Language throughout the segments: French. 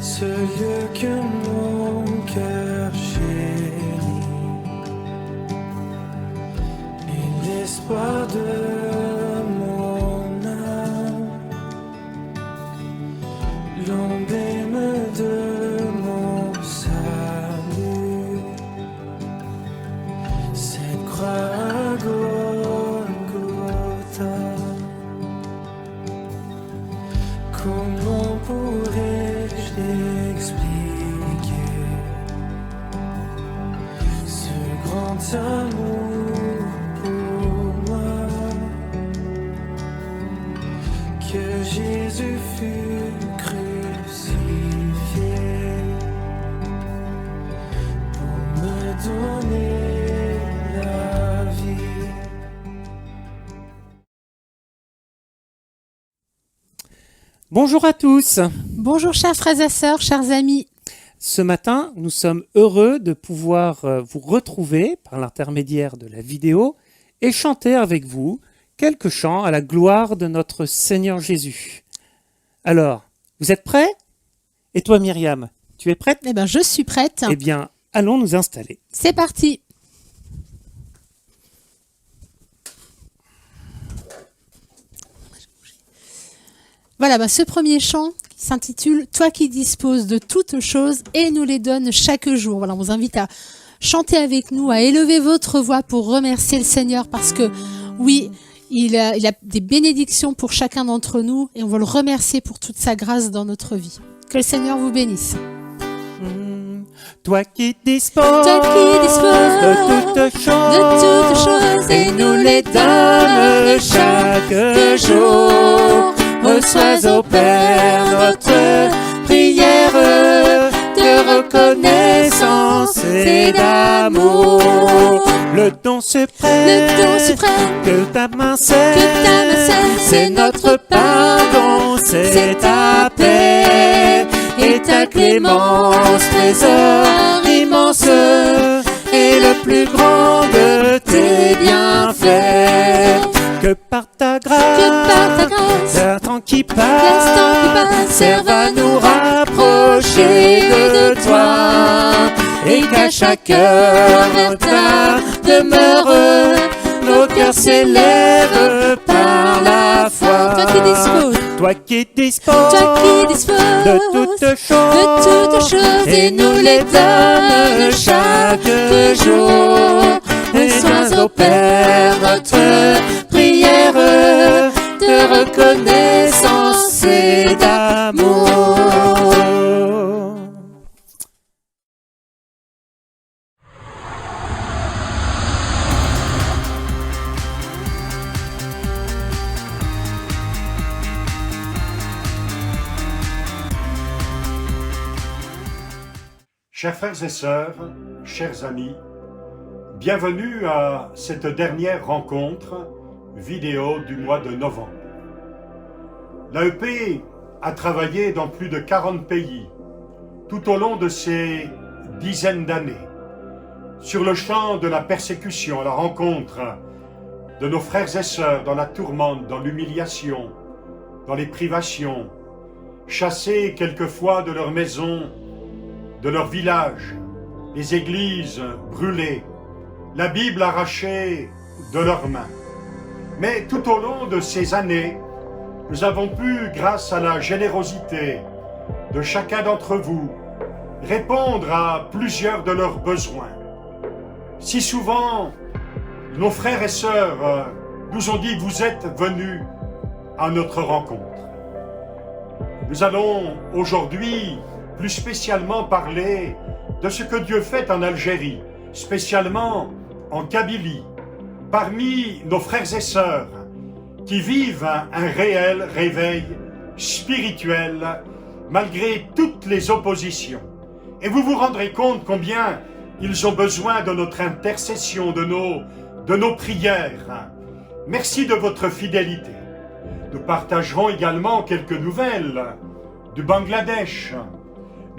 ce lieu que mon cœur chérit, et l'espoir de mon âme, l'emblème de mon salut, cette croix à Golgotha. Comment pourrais-je expliquer ce grand amour pour moi, que Jésus fut crucifié pour me donner la vie. Bonjour à tous. Bonjour chers frères et sœurs, chers amis. Ce matin, nous sommes heureux de pouvoir vous retrouver par l'intermédiaire de la vidéo et chanter avec vous quelques chants à la gloire de notre Seigneur Jésus. Alors, vous êtes prêts? Et toi Myriam, tu es prête? Eh bien, je suis prête. Eh bien, allons nous installer. C'est parti. Voilà, ce premier chant qui s'intitule « Toi qui disposes de toutes choses et nous les donnes chaque jour ». Voilà, on vous invite à chanter avec nous, à élever votre voix pour remercier le Seigneur parce que, oui, il a des bénédictions pour chacun d'entre nous et on veut le remercier pour toute sa grâce dans notre vie. Que le Seigneur vous bénisse. Toi qui disposes de toutes choses et nous les donnes chaque jour. Reçois au Père notre prière de reconnaissance et d'amour. Le don suprême que ta main scelle, c'est notre pardon, c'est ta paix et ta clémence, trésor immense et le plus grand de tes bienfaits. Que par ta grâce, l'instant qui passe, serve à nous rapprocher de toi, et qu'à chaque heure vers ta demeure, nos cœurs s'élèvent par la foi. Toi qui disposes de toutes choses et nous les donnes chaque jour. Reçois au Père notre prière de reconnaissance et d'amour. Chers frères et sœurs, chers amis, bienvenue à cette dernière rencontre vidéo du mois de novembre. L'AEP a travaillé dans plus de 40 pays tout au long de ces dizaines d'années sur le champ de la persécution, à la rencontre de nos frères et sœurs dans la tourmente, dans l'humiliation, dans les privations, chassés quelquefois de leur maison, de leur village, les églises brûlées, la Bible arrachée de leurs mains. Mais tout au long de ces années, nous avons pu, grâce à la générosité de chacun d'entre vous, répondre à plusieurs de leurs besoins. Si souvent, nos frères et sœurs nous ont dit « Vous êtes venus à notre rencontre ». Nous allons aujourd'hui plus spécialement parler de ce que Dieu fait en Algérie, spécialement en Kabylie, parmi nos frères et sœurs qui vivent un réel réveil spirituel malgré toutes les oppositions. Et vous vous rendrez compte combien ils ont besoin de notre intercession, de nos prières. Merci de votre fidélité. Nous partagerons également quelques nouvelles du Bangladesh.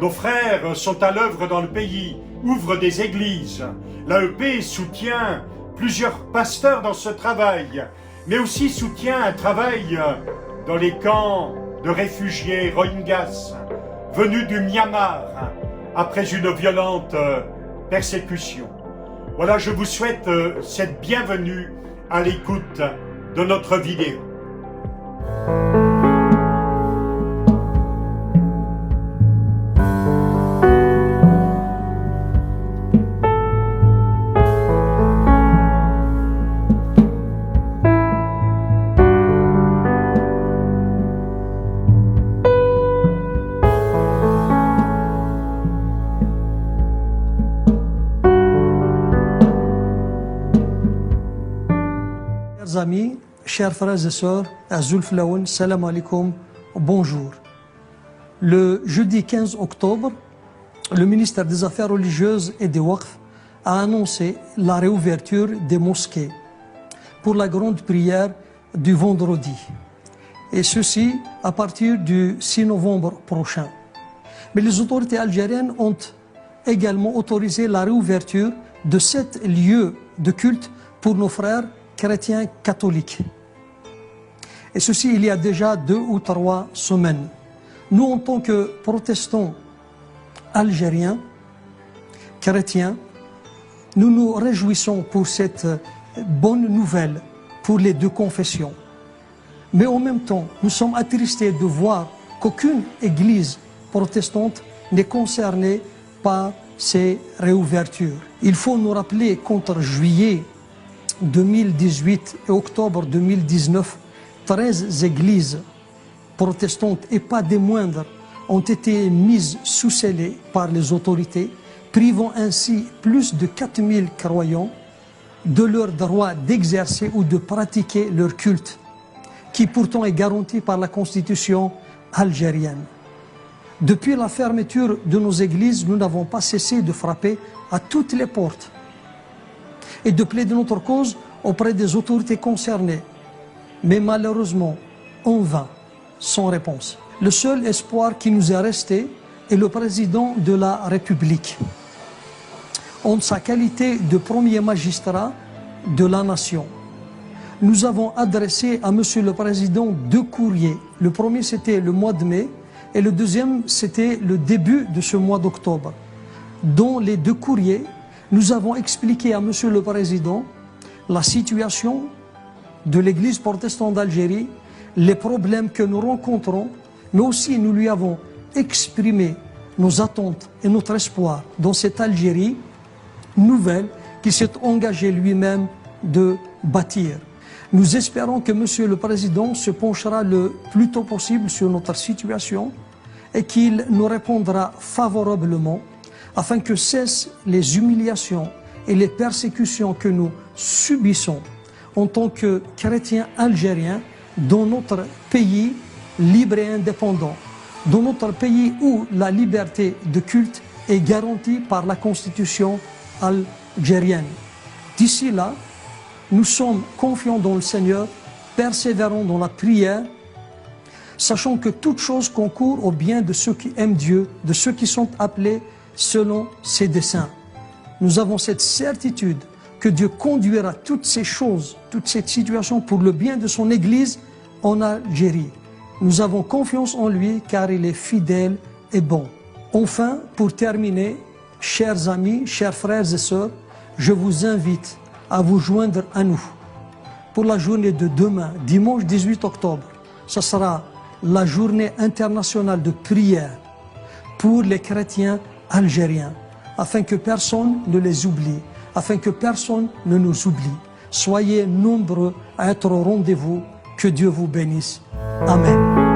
Nos frères sont à l'œuvre dans le pays, ouvrent des églises. L'AEP soutient plusieurs pasteurs dans ce travail, mais aussi soutient un travail dans les camps de réfugiés Rohingyas. venus du Myanmar après une violente persécution. Voilà, je vous souhaite cette bienvenue à l'écoute de notre vidéo. Chers amis, chers frères et sœurs, Azul Flaoun, salam alaikum, bonjour. Le jeudi 15 octobre, le ministère des Affaires religieuses et des Waqf a annoncé la réouverture des mosquées pour la grande prière du vendredi. Et ceci à partir du 6 novembre prochain. Mais les autorités algériennes ont également autorisé la réouverture de 7 lieux de culte pour nos frères chrétiens catholiques. Et ceci il y a déjà 2 ou 3 semaines. Nous, en tant que protestants algériens, chrétiens, nous nous réjouissons pour cette bonne nouvelle pour les 2 confessions. Mais en même temps, nous sommes attristés de voir qu'aucune église protestante n'est concernée par ces réouvertures. Il faut nous rappeler qu'entre juillet 2018 et octobre 2019, 13 églises protestantes, et pas des moindres, ont été mises sous scellé par les autorités, privant ainsi plus de 4000 croyants de leur droit d'exercer ou de pratiquer leur culte, qui pourtant est garanti par la Constitution algérienne. Depuis la fermeture de nos églises, nous n'avons pas cessé de frapper à toutes les portes et de plaider notre cause auprès des autorités concernées. Mais malheureusement, en vain, sans réponse. Le seul espoir qui nous est resté est le président de la République, en sa qualité de premier magistrat de la nation. Nous avons adressé à Monsieur le Président 2 courriers. Le premier, c'était le mois de mai, et le deuxième, c'était le début de ce mois d'octobre. Dans les 2 courriers, nous avons expliqué à Monsieur le Président la situation de l'Église protestante d'Algérie, les problèmes que nous rencontrons, mais aussi nous lui avons exprimé nos attentes et notre espoir dans cette Algérie nouvelle qui s'est engagé lui-même de bâtir. Nous espérons que Monsieur le Président se penchera le plus tôt possible sur notre situation et qu'il nous répondra favorablement afin que cessent les humiliations et les persécutions que nous subissons en tant que chrétiens algériens dans notre pays libre et indépendant, dans notre pays où la liberté de culte est garantie par la Constitution algérienne. D'ici là, nous sommes confiants dans le Seigneur, persévérons dans la prière, sachant que toute chose concourt au bien de ceux qui aiment Dieu, de ceux qui sont appelés selon ses desseins. Nous avons cette certitude que Dieu conduira toutes ces choses, toute cette situation pour le bien de son Église en Algérie. Nous avons confiance en lui car il est fidèle et bon. Enfin, pour terminer, chers amis, chers frères et sœurs, je vous invite à vous joindre à nous pour la journée de demain, dimanche 18 octobre. Ce sera la journée internationale de prière pour les chrétiens algériens, afin que personne ne les oublie, afin que personne ne nous oublie. Soyez nombreux à être au rendez-vous. Que Dieu vous bénisse. Amen.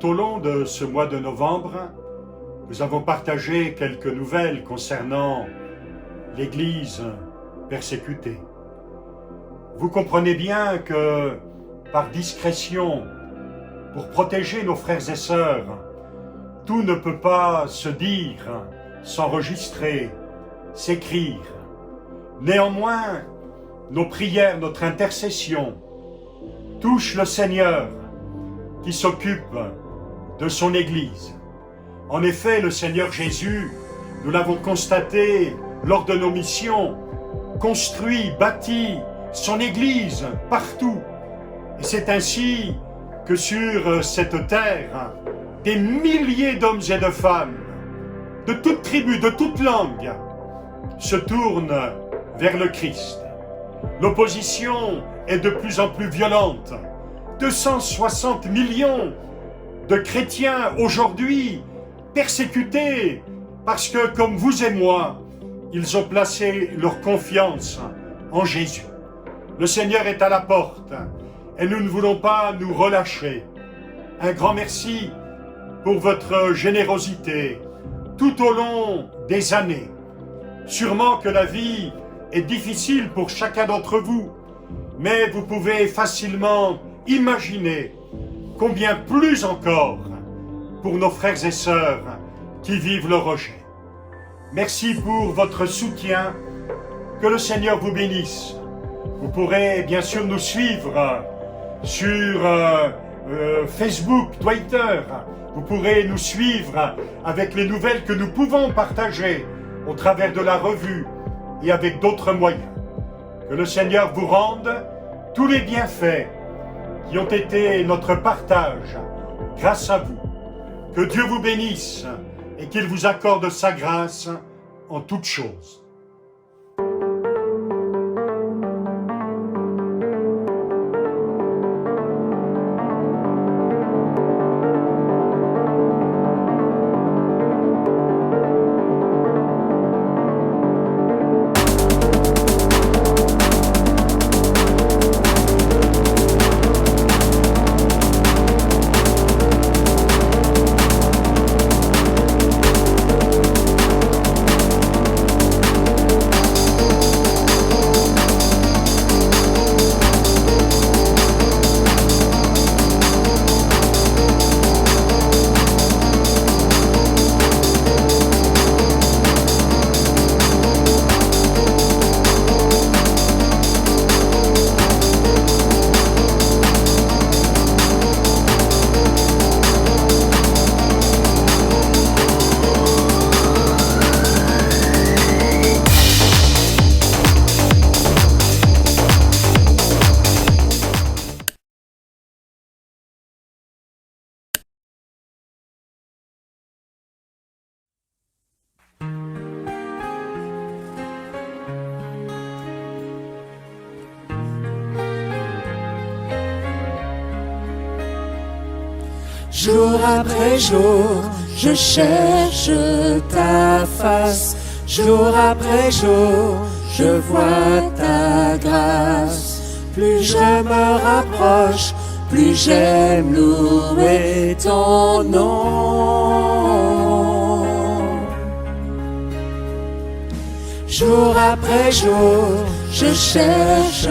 Tout au long de ce mois de novembre, nous avons partagé quelques nouvelles concernant l'Église persécutée. Vous comprenez bien que, par discrétion, pour protéger nos frères et sœurs, tout ne peut pas se dire, s'enregistrer, s'écrire. Néanmoins, nos prières, notre intercession touchent le Seigneur qui s'occupe de son Église. En effet, le Seigneur Jésus, nous l'avons constaté lors de nos missions, construit, bâti son Église partout. Et c'est ainsi que sur cette terre, des milliers d'hommes et de femmes, de toutes tribus, de toutes langues, se tournent vers le Christ. L'opposition est de plus en plus violente. 260 millions de chrétiens aujourd'hui persécutés parce que, comme vous et moi, ils ont placé leur confiance en Jésus. Le Seigneur est à la porte et nous ne voulons pas nous relâcher. Un grand merci pour votre générosité tout au long des années. Sûrement que la vie est difficile pour chacun d'entre vous, mais vous pouvez facilement imaginer combien plus encore pour nos frères et sœurs qui vivent le rejet. Merci pour votre soutien, que le Seigneur vous bénisse. Vous pourrez bien sûr nous suivre sur Facebook, Twitter. Vous pourrez nous suivre avec les nouvelles que nous pouvons partager au travers de la revue et avec d'autres moyens. Que le Seigneur vous rende tous les bienfaits qui ont été notre partage grâce à vous. Que Dieu vous bénisse et qu'il vous accorde sa grâce en toutes choses. Jour après jour, je cherche ta face. Jour après jour, je vois ta grâce. Plus je me rapproche, plus j'aime louer ton nom. Jour après jour, je cherche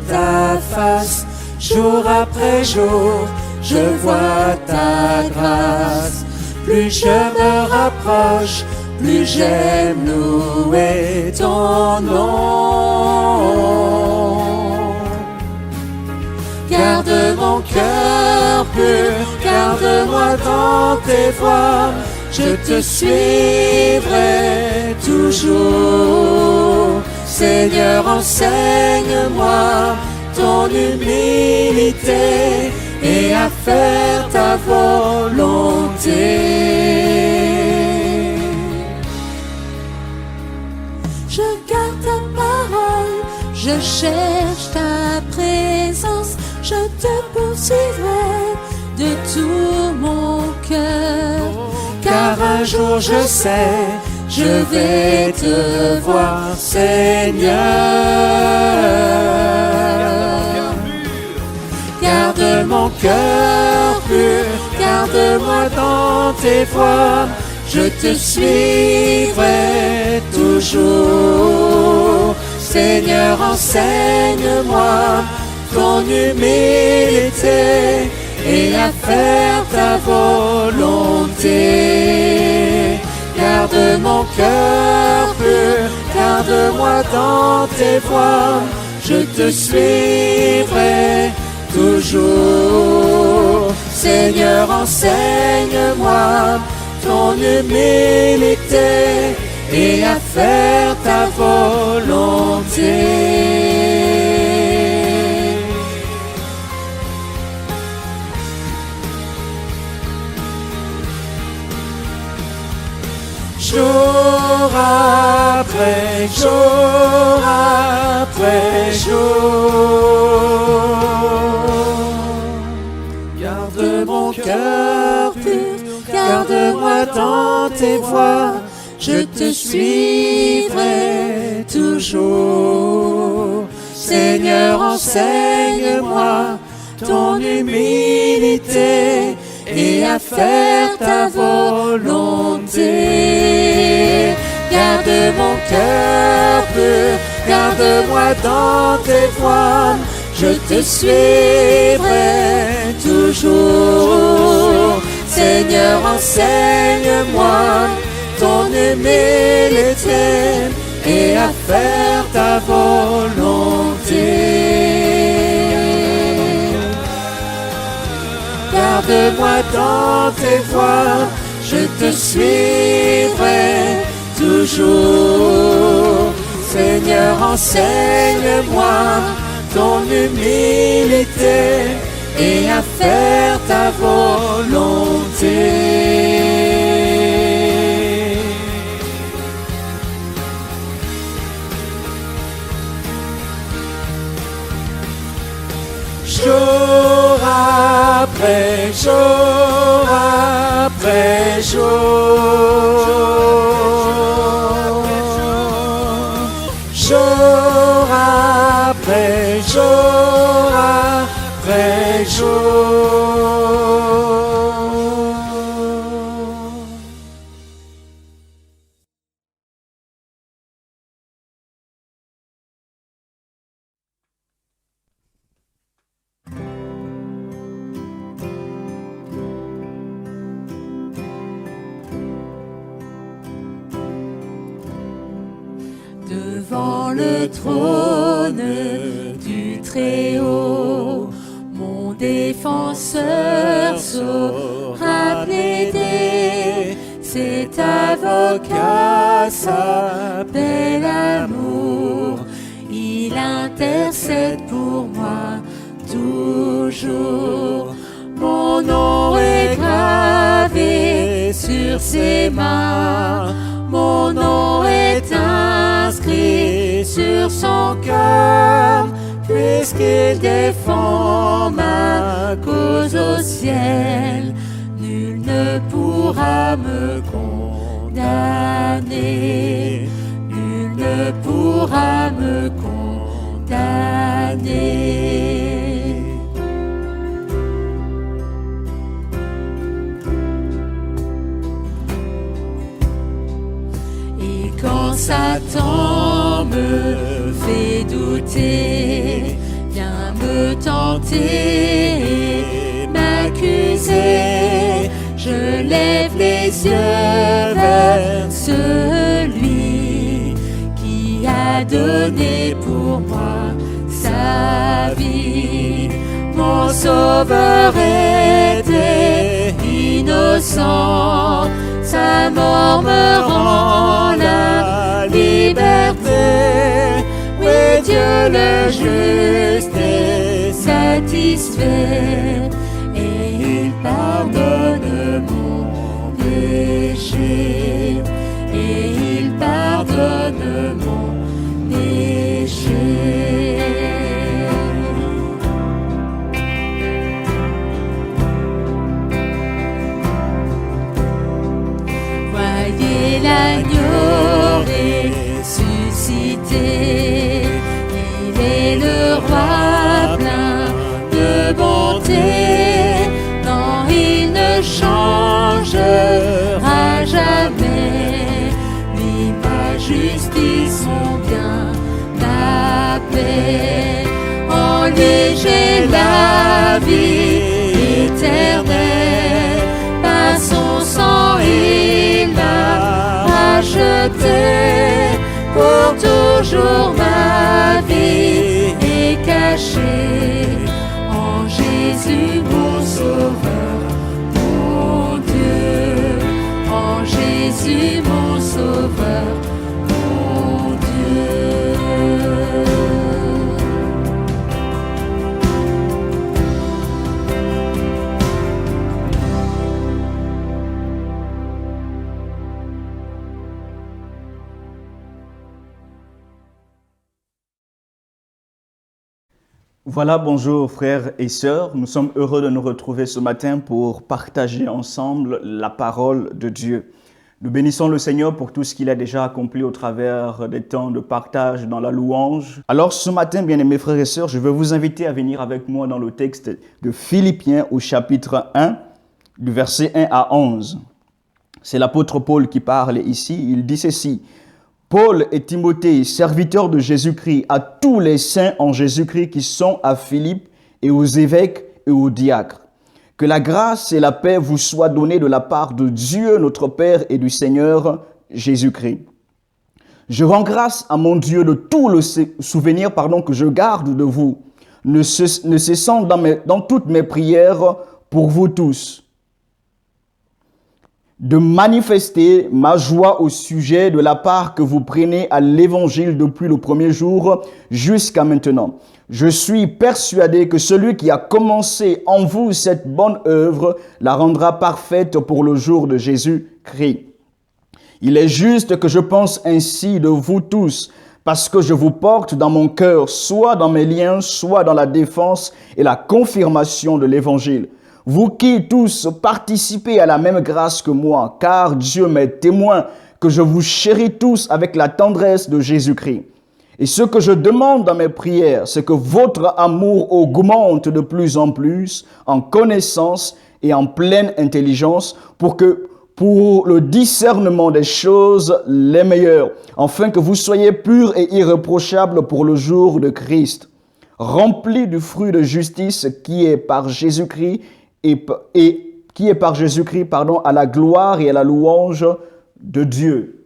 ta face. Jour après jour, je vois ta grâce. Plus je me rapproche, plus j'aime louer ton nom. Garde mon cœur pur, garde-moi dans tes voies. Je te suivrai toujours. Seigneur, enseigne-moi ton humilité et à faire ta volonté. Je garde ta parole, je cherche ta présence, je te poursuivrai de tout mon cœur. Car un jour je sais, je vais te voir, Seigneur. Garde mon mon cœur pur, garde-moi dans tes voies, je te suivrai toujours. Seigneur, enseigne-moi ton humilité et à faire ta volonté. Garde mon cœur pur, garde-moi dans tes voies, je te suivrai toujours. Seigneur, enseigne-moi ton humilité et à faire ta volonté. Jour après jour après jour, garde mon cœur pur, garde-moi dans tes voies, je te suivrai toujours. Seigneur, enseigne-moi ton humilité et à faire ta volonté. Garde mon cœur pur, garde-moi dans tes voies, je te suivrai toujours. Seigneur, enseigne-moi ton humilité et à faire ta volonté. Garde-moi dans tes voies, je te suivrai toujours. Seigneur, enseigne-moi ton humilité et à faire ta volonté. Jour après jour après jour, jour après jour après jour. Devant le trône du Très-Haut, mon défenseur saura plaider. Cet avocat s'appelle amour, il intercède pour moi toujours. Mon nom est gravé sur ses mains, mon nom est inscrit sur son cœur, puisqu'il défend ma cause au ciel. Nul ne pourra me condamner, nul ne pourra me condamner. Quand Satan me fait douter, vient me tenter, m'accuser, je lève les yeux vers celui qui a donné pour moi sa vie. Mon sauveur était innocent, sa mort me rend la liberté. Oui, Dieu le juste est satisfait et il pardonne mon péché, et il pardonne mon péché. L'agneau ressuscité, il est le roi plein de bonté. terre. Pour toujours ma vie est cachée en Jésus mon Sauveur, mon Dieu, en Jésus mon Sauveur, mon Dieu. Voilà, bonjour frères et sœurs. Nous sommes heureux de nous retrouver ce matin pour partager ensemble la parole de Dieu. Nous bénissons le Seigneur pour tout ce qu'il a déjà accompli au travers des temps de partage dans la louange. Alors ce matin, bien-aimés frères et sœurs, je veux vous inviter à venir avec moi dans le texte de Philippiens au chapitre 1, du verset 1 à 11. C'est l'apôtre Paul qui parle ici. Il dit ceci: Paul et Timothée, serviteurs de Jésus-Christ, à tous les saints en Jésus-Christ qui sont à Philippe et aux évêques et aux diacres. Que la grâce et la paix vous soient données de la part de Dieu notre Père et du Seigneur Jésus-Christ. Je rends grâce à mon Dieu de tout le souvenir que je garde de vous, ne cessant dans toutes mes prières pour vous tous, de manifester ma joie au sujet de la part que vous prenez à l'Évangile depuis le premier jour jusqu'à maintenant. Je suis persuadé que celui qui a commencé en vous cette bonne œuvre la rendra parfaite pour le jour de Jésus-Christ. Il est juste que je pense ainsi de vous tous, parce que je vous porte dans mon cœur, soit dans mes liens, soit dans la défense et la confirmation de l'Évangile. Vous qui tous participez à la même grâce que moi, car Dieu m'est témoin que je vous chéris tous avec la tendresse de Jésus-Christ. Et ce que je demande dans mes prières, c'est que votre amour augmente de plus en plus en connaissance et en pleine intelligence pour le discernement des choses les meilleures, afin que vous soyez purs et irréprochables pour le jour de Christ, remplis du fruit de justice qui est par Jésus-Christ à la gloire et à la louange de Dieu.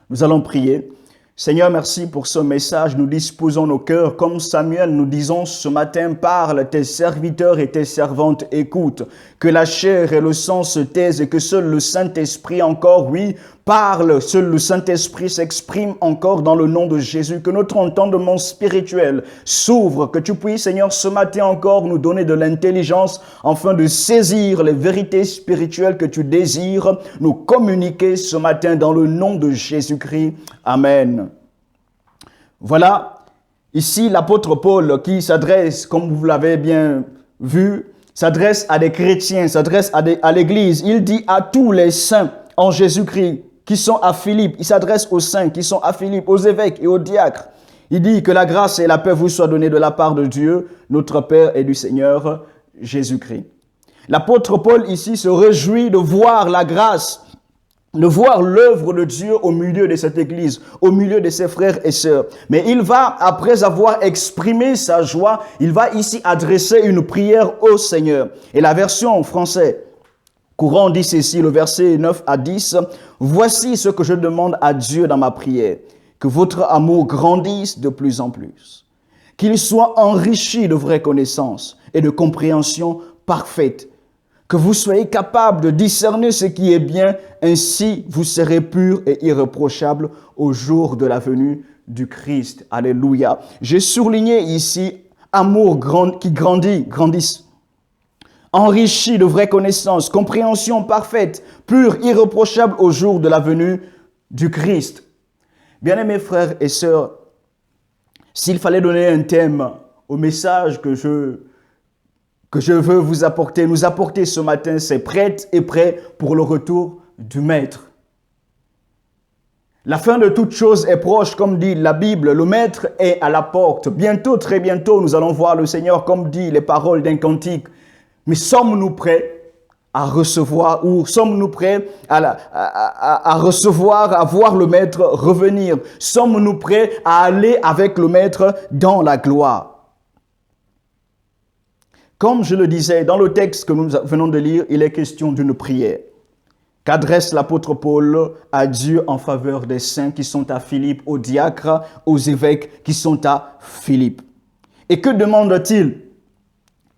Nous allons prier. Seigneur, merci pour ce message. Nous disposons nos cœurs. Comme Samuel, nous disons ce matin, parle, tes serviteurs et tes servantes écoutent. Que la chair et le sang se taisent et que seul le Saint-Esprit encore, oui, parle. Seul le Saint-Esprit s'exprime encore dans le nom de Jésus. Que notre entendement spirituel s'ouvre. Que tu puisses, Seigneur, ce matin encore nous donner de l'intelligence afin de saisir les vérités spirituelles que tu désires nous communiquer ce matin dans le nom de Jésus-Christ. Amen. Voilà, ici l'apôtre Paul qui s'adresse, comme vous l'avez bien vu, s'adresse à des chrétiens, s'adresse à l'église. Il dit à tous les saints en Jésus-Christ qui sont à Philippe. Il s'adresse aux saints qui sont à Philippe, aux évêques et aux diacres. Il dit que la grâce et la paix vous soient données de la part de Dieu, notre Père et du Seigneur Jésus-Christ. L'apôtre Paul ici se réjouit de voir la grâce, de voir l'œuvre de Dieu au milieu de cette église, au milieu de ses frères et sœurs. Mais il va, après avoir exprimé sa joie, il va ici adresser une prière au Seigneur. Et la version en français courant dit ceci, le verset 9 à 10. « Voici ce que je demande à Dieu dans ma prière, que votre amour grandisse de plus en plus, qu'il soit enrichi de vraies connaissances et de compréhension parfaite, que vous soyez capables de discerner ce qui est bien, ainsi vous serez purs et irréprochables au jour de la venue du Christ. » Alléluia. J'ai souligné ici amour qui grandisse. Enrichi de vraies connaissances, compréhension parfaite, pure, irréprochable au jour de la venue du Christ. Bien-aimés frères et sœurs, s'il fallait donner un thème au message que je veux vous apporter, nous apporter ce matin, c'est prête et prêt pour le retour du Maître. La fin de toute chose est proche, comme dit la Bible. Le Maître est à la porte. Bientôt, très bientôt, nous allons voir le Seigneur, comme dit les paroles d'un cantique. Mais sommes-nous prêts à recevoir, ou sommes-nous prêts à recevoir, à voir le Maître revenir? Sommes-nous prêts à aller avec le Maître dans la gloire? Comme je le disais, dans le texte que nous venons de lire, il est question d'une prière. qu'adresse l'apôtre Paul à Dieu en faveur des saints qui sont à Philippe, aux diacres, aux évêques qui sont à Philippe. Et que demande-t-il?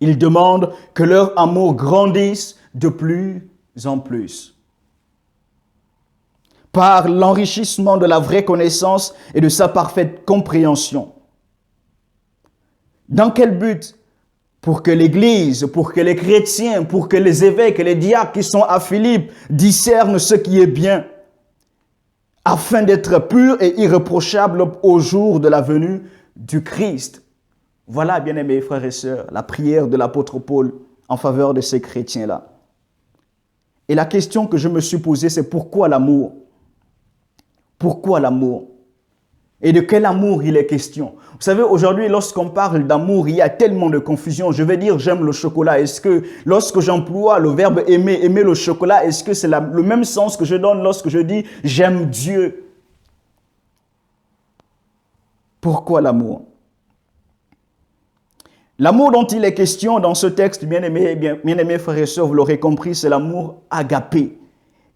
Il demande que leur amour grandisse de plus en plus. Par l'enrichissement de la vraie connaissance et de sa parfaite compréhension. Dans quel but? Pour que l'Église, pour que les chrétiens, pour que les évêques et les diacres qui sont à Philippe discernent ce qui est bien, afin d'être purs et irréprochables au jour de la venue du Christ. Voilà, bien-aimés frères et sœurs, la prière de l'apôtre Paul en faveur de ces chrétiens-là. Et la question que je me suis posée, c'est pourquoi l'amour? Pourquoi l'amour? Et de quel amour il est question? Vous savez, aujourd'hui, lorsqu'on parle d'amour, il y a tellement de confusion. Je vais dire j'aime le chocolat. Est-ce que lorsque j'emploie le verbe aimer, aimer le chocolat, est-ce que c'est le même sens que je donne lorsque je dis j'aime Dieu? Pourquoi l'amour? L'amour dont il est question dans ce texte, bien-aimés frères et sœurs, vous l'aurez compris, c'est l'amour agapé.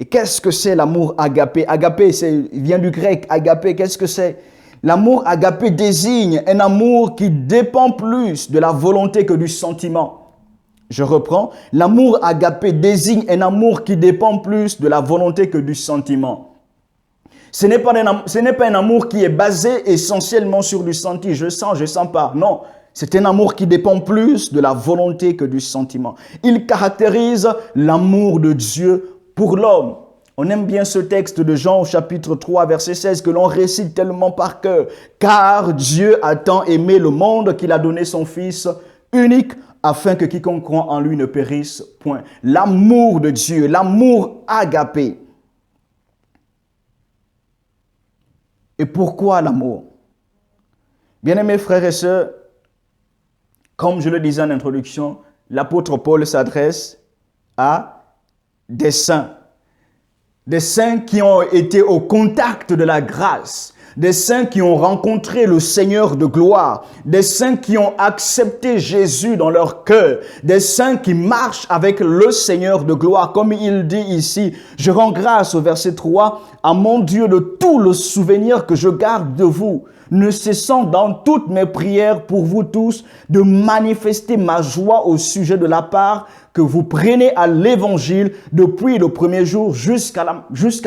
Et qu'est-ce que c'est l'amour agapé? Agapé, il vient du grec, agapé, qu'est-ce que c'est? L'amour agapé désigne un amour qui dépend plus de la volonté que du sentiment. Je reprends. L'amour agapé désigne un amour qui dépend plus de la volonté que du sentiment. Ce n'est pas un amour qui est basé essentiellement sur du senti. Je sens pas. Non. C'est un amour qui dépend plus de la volonté que du sentiment. Il caractérise l'amour de Dieu pour l'homme. On aime bien ce texte de Jean au chapitre 3, verset 16, que l'on récite tellement par cœur. Car Dieu a tant aimé le monde qu'il a donné son Fils unique afin que quiconque croit en lui ne périsse point. L'amour de Dieu, l'amour agapé. Et pourquoi l'amour? Bien-aimés frères et sœurs, comme je le disais en introduction, l'apôtre Paul s'adresse à des saints qui ont été au contact de la grâce, des saints qui ont rencontré le Seigneur de gloire, des saints qui ont accepté Jésus dans leur cœur, des saints qui marchent avec le Seigneur de gloire. Comme il dit ici, je rends grâce au verset 3, à mon Dieu de tout le souvenir que je garde de vous, ne cessant dans toutes mes prières pour vous tous de manifester ma joie au sujet de la part que vous prenez à l'évangile depuis le premier jour jusqu'à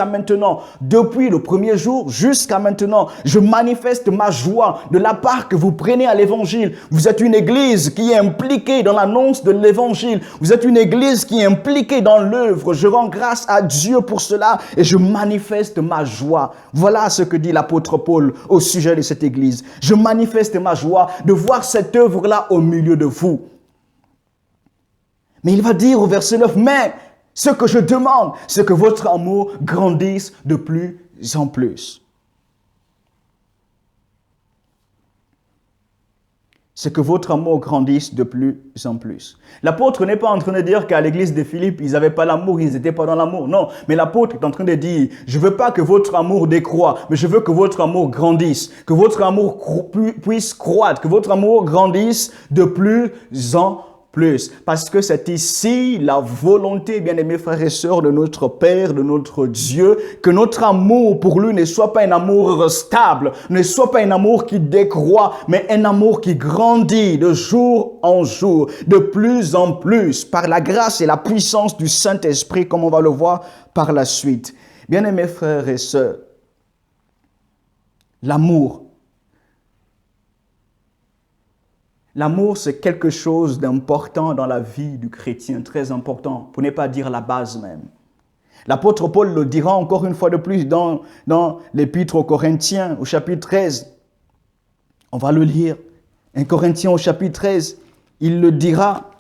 maintenant. Depuis le premier jour jusqu'à maintenant, je manifeste ma joie de la part que vous prenez à l'évangile. Vous êtes une église qui est impliquée dans l'annonce de l'évangile. Vous êtes une église qui est impliquée dans l'œuvre. Je rends grâce à Dieu pour cela et je manifeste ma joie. Voilà ce que dit l'apôtre Paul au sujet de cette église. Je manifeste ma joie de voir cette œuvre-là au milieu de vous. Mais il va dire au verset 9, mais ce que je demande, c'est que votre amour grandisse de plus en plus. C'est que votre amour grandisse de plus en plus. L'apôtre n'est pas en train de dire qu'à l'église de Philippe, ils n'avaient pas l'amour, ils n'étaient pas dans l'amour. Non, mais l'apôtre est en train de dire, je ne veux pas que votre amour décroît, mais je veux que votre amour grandisse, que votre amour puisse croître, que votre amour grandisse de plus en plus. Parce que c'est ici la volonté, bien-aimés frères et sœurs, de notre Père, de notre Dieu, que notre amour pour lui ne soit pas un amour stable, ne soit pas un amour qui décroît, mais un amour qui grandit de jour en jour, de plus en plus, par la grâce et la puissance du Saint-Esprit, comme on va le voir par la suite. Bien-aimés frères et sœurs, l'amour, c'est quelque chose d'important dans la vie du chrétien, très important, pour ne pas dire la base même. L'apôtre Paul le dira encore une fois de plus dans l'épître aux Corinthiens, au chapitre 13. On va le lire. 1 Corinthiens au chapitre 13, il le dira.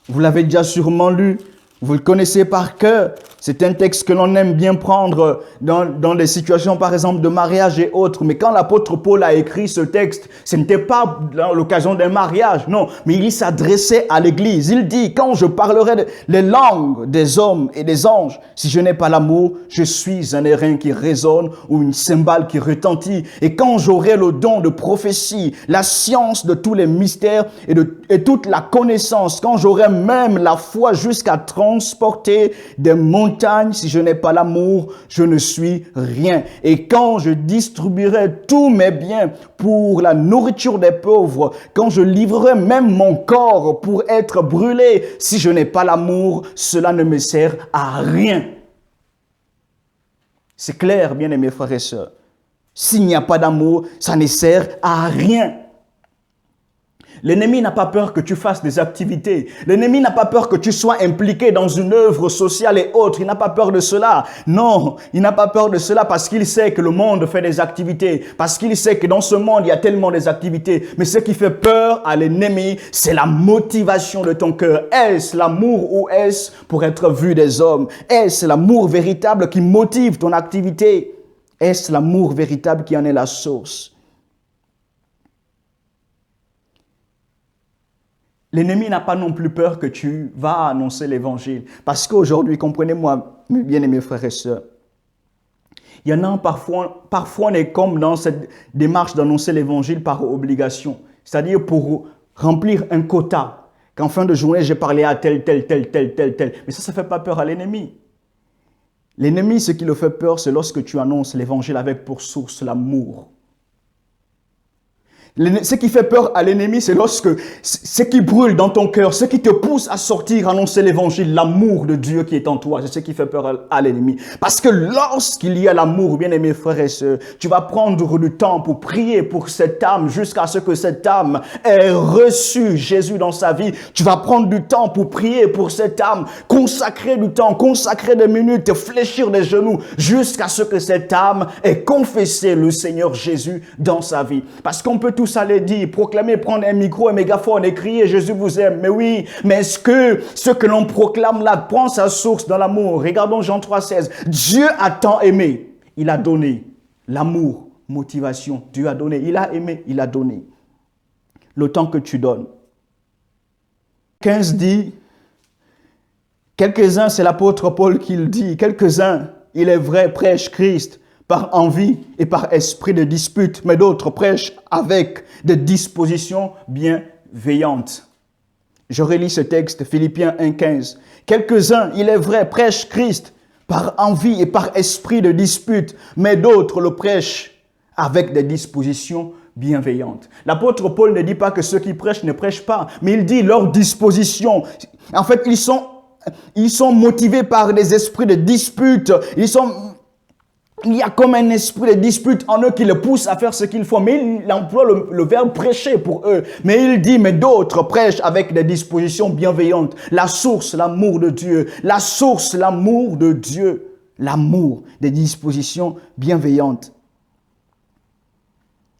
Vous l'avez déjà sûrement lu, vous le connaissez par cœur. C'est un texte que l'on aime bien prendre dans des situations, par exemple, de mariage et autres. Mais quand l'apôtre Paul a écrit ce texte, ce n'était pas dans l'occasion d'un mariage, non. Mais il s'adressait à l'Église. Il dit, quand je parlerai les langues des hommes et des anges, si je n'ai pas l'amour, je suis un airain qui résonne ou une cymbale qui retentit. Et quand j'aurai le don de prophétie, la science de tous les mystères et toute la connaissance, quand j'aurai même la foi jusqu'à transporter des montagnes, si je n'ai pas l'amour, je ne suis rien. Et quand je distribuerai tous mes biens pour la nourriture des pauvres, quand je livrerai même mon corps pour être brûlé, si je n'ai pas l'amour, cela ne me sert à rien. C'est clair, bien-aimés frères et sœurs. S'il n'y a pas d'amour, ça ne sert à rien. L'ennemi n'a pas peur que tu fasses des activités. L'ennemi n'a pas peur que tu sois impliqué dans une œuvre sociale et autre. Il n'a pas peur de cela. Non, il n'a pas peur de cela parce qu'il sait que le monde fait des activités. Parce qu'il sait que dans ce monde, il y a tellement des activités. Mais ce qui fait peur à l'ennemi, c'est la motivation de ton cœur. Est-ce l'amour ou est-ce pour être vu des hommes? Est-ce l'amour véritable qui motive ton activité? Est-ce l'amour véritable qui en est la source? L'ennemi n'a pas non plus peur que tu vas annoncer l'évangile. Parce qu'aujourd'hui, comprenez-moi, mes bien-aimés frères et sœurs, il y en a parfois on est comme dans cette démarche d'annoncer l'évangile par obligation. C'est-à-dire pour remplir un quota. Qu'en fin de journée, j'ai parlé à tel. Mais ça ne fait pas peur à l'ennemi. L'ennemi, ce qui le fait peur, c'est lorsque tu annonces l'évangile avec pour source l'amour. Ce qui fait peur à l'ennemi, c'est lorsque ce qui brûle dans ton cœur, ce qui te pousse à sortir, annoncer l'évangile, l'amour de Dieu qui est en toi, c'est ce qui fait peur à l'ennemi. Parce que lorsqu'il y a l'amour, bien-aimés frères et sœurs, tu vas prendre du temps pour prier pour cette âme jusqu'à ce que cette âme ait reçu Jésus dans sa vie. Tu vas prendre du temps pour prier pour cette âme, consacrer du temps, consacrer des minutes, fléchir des genoux jusqu'à ce que cette âme ait confessé le Seigneur Jésus dans sa vie. Parce qu'on peut tous aller dire, proclamer, prendre un micro, un mégaphone et crier « Jésus vous aime ». Mais oui, mais est-ce que ce que l'on proclame là prend sa source dans l'amour? Regardons Jean 3,16. Dieu a tant aimé, il a donné. L'amour, motivation, Dieu a donné. Il a aimé, il a donné. Le temps que tu donnes. 15 dit, quelques-uns, c'est l'apôtre Paul qui le dit, quelques-uns, il est vrai, prêchent Christ par envie et par esprit de dispute, mais d'autres prêchent avec des dispositions bienveillantes. Je relis ce texte, Philippiens 1,15. Quelques-uns, il est vrai, prêchent Christ par envie et par esprit de dispute, mais d'autres le prêchent avec des dispositions bienveillantes. L'apôtre Paul ne dit pas que ceux qui prêchent ne prêchent pas, mais il dit leur disposition. En fait, ils sont motivés par des esprits de dispute. Il y a comme un esprit de dispute en eux qui les pousse à faire ce qu'il faut. Mais il emploie le verbe prêcher pour eux. Mais il dit, mais d'autres prêchent avec des dispositions bienveillantes. La source, l'amour de Dieu. La source, l'amour de Dieu. L'amour, des dispositions bienveillantes.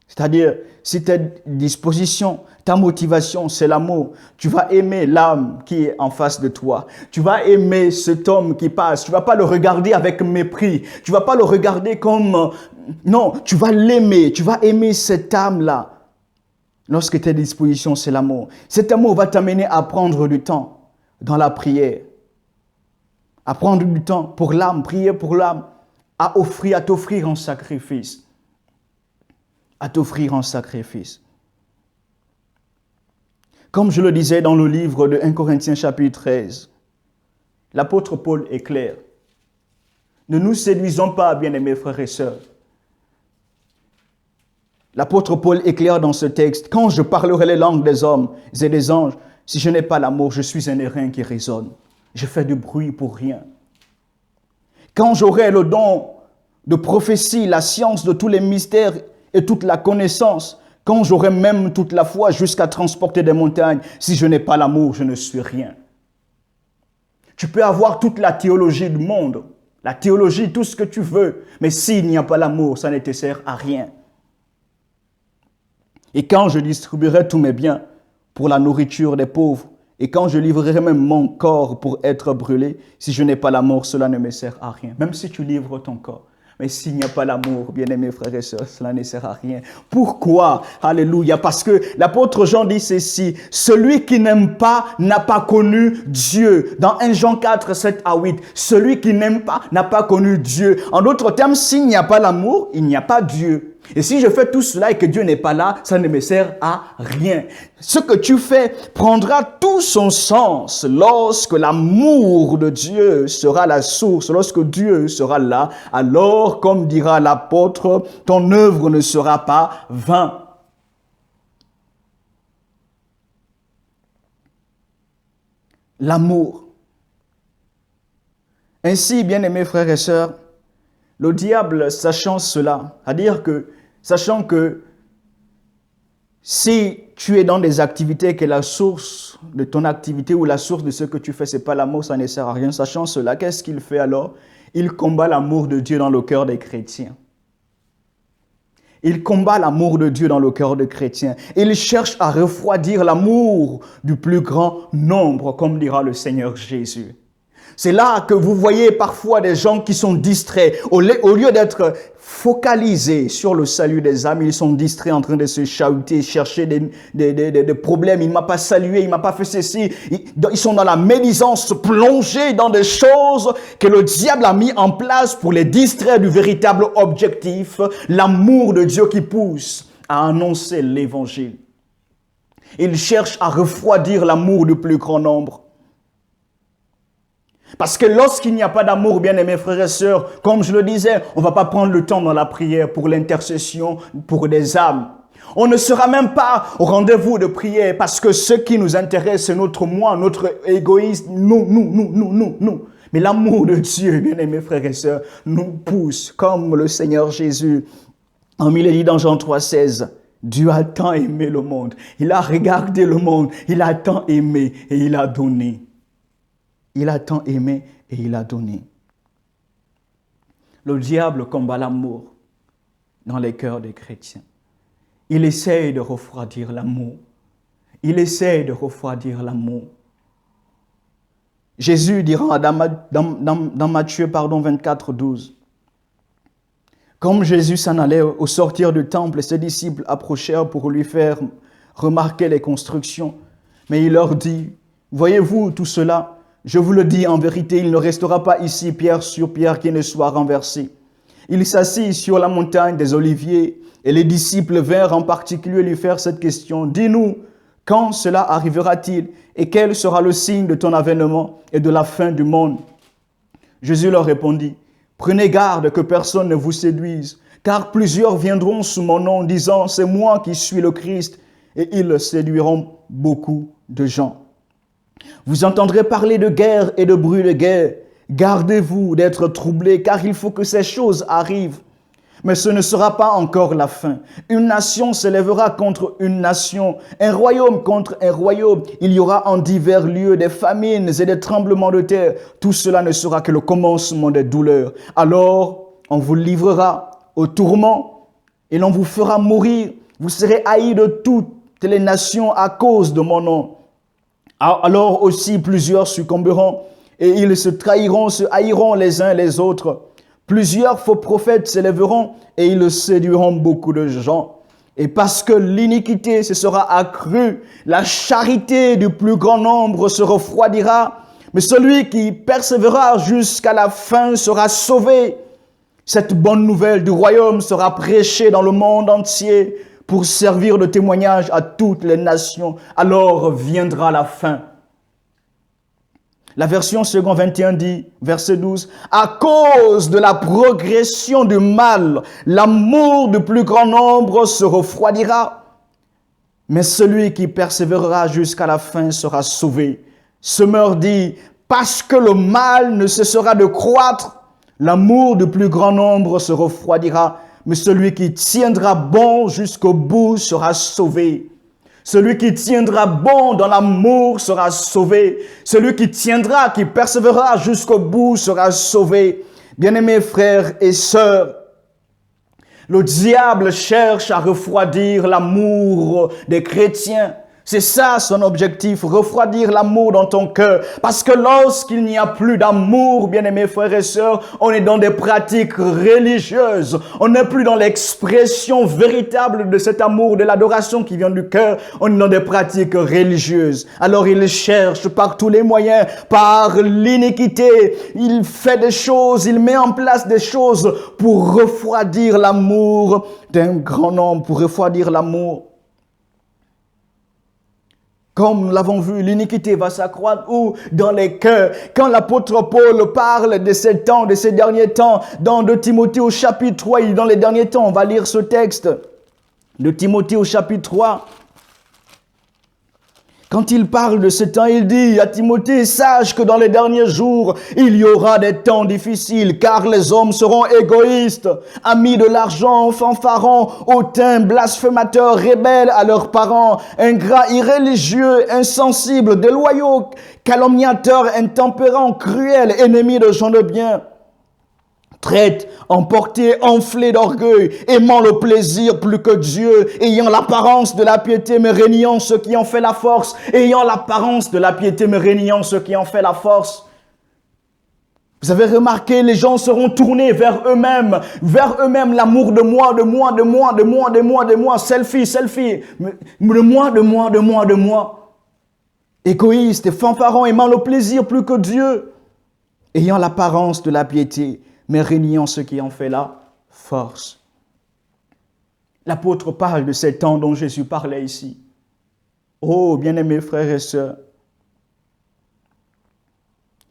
C'est-à-dire, si ta disposition, ta motivation, c'est l'amour, tu vas aimer l'âme qui est en face de toi. Tu vas aimer cet homme qui passe. Tu vas pas le regarder avec mépris. Tu vas pas le regarder comme... Non, tu vas l'aimer. Tu vas aimer cette âme-là. Lorsque tes dispositions, c'est l'amour. Cet amour va t'amener à prendre du temps dans la prière. À prendre du temps pour l'âme, prier pour l'âme. À t'offrir en sacrifice. À t'offrir en sacrifice. Comme je le disais dans le livre de 1 Corinthiens chapitre 13, l'apôtre Paul est clair. Ne nous séduisons pas, bien-aimés frères et sœurs. L'apôtre Paul est clair dans ce texte. Quand je parlerai les langues des hommes et des anges, si je n'ai pas l'amour, je suis un airain qui résonne. Je fais du bruit pour rien. Quand j'aurai le don de prophétie, la science de tous les mystères et toute la connaissance, quand j'aurai même toute la foi jusqu'à transporter des montagnes, si je n'ai pas l'amour, je ne suis rien. Tu peux avoir toute la théologie du monde, la théologie, tout ce que tu veux, mais s'il n'y a pas l'amour, ça ne te sert à rien. Et quand je distribuerai tous mes biens pour la nourriture des pauvres Et quand je livrerai même mon corps pour être brûlé, si je n'ai pas l'amour, cela ne me sert à rien. Même si tu livres ton corps. Mais s'il n'y a pas l'amour, bien-aimés frères et sœurs, cela ne sert à rien. Pourquoi? Alléluia. Parce que l'apôtre Jean dit ceci, celui qui n'aime pas n'a pas connu Dieu. Dans 1 Jean 4, 7 à 8, celui qui n'aime pas n'a pas connu Dieu. En d'autres termes, s'il n'y a pas l'amour, il n'y a pas Dieu. Et si je fais tout cela et que Dieu n'est pas là, ça ne me sert à rien. Ce que tu fais prendra tout son sens lorsque l'amour de Dieu sera la source, lorsque Dieu sera là. Alors, comme dira l'apôtre, ton œuvre ne sera pas vaine. L'amour. Ainsi, bien-aimés frères et sœurs, le diable, sachant cela, sachant que si tu es dans des activités que la source de ton activité ou la source de ce que tu fais, c'est pas l'amour, ça ne sert à rien. Sachant cela, qu'est-ce qu'il fait alors? Il combat l'amour de Dieu dans le cœur des chrétiens. Il combat l'amour de Dieu dans le cœur des chrétiens. Il cherche à refroidir l'amour du plus grand nombre, comme dira le Seigneur Jésus. C'est là que vous voyez parfois des gens qui sont distraits. Au lieu d'être focalisés sur le salut des âmes, ils sont distraits en train de se chahuter, chercher des problèmes. Il ne m'a pas salué, il ne m'a pas fait ceci. Ils sont dans la médisance, plongés dans des choses que le diable a mis en place pour les distraire du véritable objectif, l'amour de Dieu qui pousse à annoncer l'évangile. Il cherche à refroidir l'amour du plus grand nombre. Parce que lorsqu'il n'y a pas d'amour, bien-aimés frères et sœurs, comme je le disais, on ne va pas prendre le temps dans la prière pour l'intercession, pour des âmes. On ne sera même pas au rendez-vous de prière parce que ce qui nous intéresse, c'est notre moi, notre égoïsme, nous. Mais l'amour de Dieu, bien-aimés frères et sœurs, nous pousse comme le Seigneur Jésus. Comme il est dit dans Jean 3,16, Dieu a tant aimé le monde. Il a regardé le monde. Il a tant aimé et il a donné. Il a tant aimé et il a donné. Le diable combat l'amour dans les cœurs des chrétiens. Il essaye de refroidir l'amour. Il essaye de refroidir l'amour. Jésus dira dans Matthieu 24, 12. Comme Jésus s'en allait au sortir du temple, ses disciples approchèrent pour lui faire remarquer les constructions. Mais il leur dit, voyez-vous tout cela? Je vous le dis en vérité, il ne restera pas ici pierre sur pierre qui ne soit renversée. Il s'assit sur la montagne des Oliviers et les disciples vinrent en particulier lui faire cette question. Dis-nous, quand cela arrivera-t-il et quel sera le signe de ton avènement et de la fin du monde? Jésus leur répondit, prenez garde que personne ne vous séduise, car plusieurs viendront sous mon nom disant, c'est moi qui suis le Christ, et ils séduiront beaucoup de gens. Vous entendrez parler de guerre et de bruit de guerre. Gardez-vous d'être troublés, car il faut que ces choses arrivent. Mais ce ne sera pas encore la fin. Une nation s'élèvera contre une nation, un royaume contre un royaume. Il y aura en divers lieux des famines et des tremblements de terre. Tout cela ne sera que le commencement des douleurs. Alors, on vous livrera au tourment et l'on vous fera mourir. Vous serez haïs de toutes les nations à cause de mon nom. Alors aussi plusieurs succomberont et ils se trahiront, se haïront les uns les autres. Plusieurs faux prophètes s'élèveront et ils séduiront beaucoup de gens. Et parce que l'iniquité se sera accrue, la charité du plus grand nombre se refroidira. Mais celui qui persévérera jusqu'à la fin sera sauvé. Cette bonne nouvelle du royaume sera prêchée dans le monde entier pour servir de témoignage à toutes les nations. Alors viendra la fin. La version second 21 dit, verset 12, « À cause de la progression du mal, l'amour du plus grand nombre se refroidira. Mais celui qui persévérera jusqu'à la fin sera sauvé. » Semeur dit, « Parce que le mal ne cessera de croître, l'amour du plus grand nombre se refroidira. Mais celui qui tiendra bon jusqu'au bout sera sauvé. » Celui qui tiendra bon dans l'amour sera sauvé. Celui qui tiendra, qui persévérera jusqu'au bout sera sauvé. Bien-aimés frères et sœurs, le diable cherche à refroidir l'amour des chrétiens. C'est ça son objectif, refroidir l'amour dans ton cœur. Parce que lorsqu'il n'y a plus d'amour, bien-aimés frères et sœurs, on est dans des pratiques religieuses. On n'est plus dans l'expression véritable de cet amour, de l'adoration qui vient du cœur. On est dans des pratiques religieuses. Alors il cherche par tous les moyens, par l'iniquité. Il fait des choses, il met en place des choses pour refroidir l'amour d'un grand nombre, pour refroidir l'amour. Comme nous l'avons vu, l'iniquité va s'accroître où? Dans les cœurs. Quand l'apôtre Paul parle de ces temps, de ces derniers temps, dans 2 Timothée au chapitre 3, il dit dans les derniers temps, on va lire ce texte. De Timothée au chapitre 3. Quand il parle de ce temps, il dit à Timothée, sache que dans les derniers jours, il y aura des temps difficiles, car les hommes seront égoïstes, amis de l'argent, fanfarons, hautains, blasphémateurs, rebelles à leurs parents, ingrats, irréligieux, insensibles, déloyaux, calomniateurs, intempérants, cruels, ennemis de gens de bien. Traite, emporté, enflé d'orgueil, aimant le plaisir plus que Dieu, ayant l'apparence de la piété, mais régnant ce qui en fait la force, ayant l'apparence de la piété, mais régnant ce qui en fait la force. Vous avez remarqué, les gens seront tournés vers eux-mêmes, l'amour de moi, selfie, de moi. Égoïste et fanfaron, aimant le plaisir plus que Dieu, ayant l'apparence de la piété, mais régnant ce qui en fait la force. L'apôtre parle de ces temps dont Jésus parlait ici. Oh, bien-aimés frères et sœurs,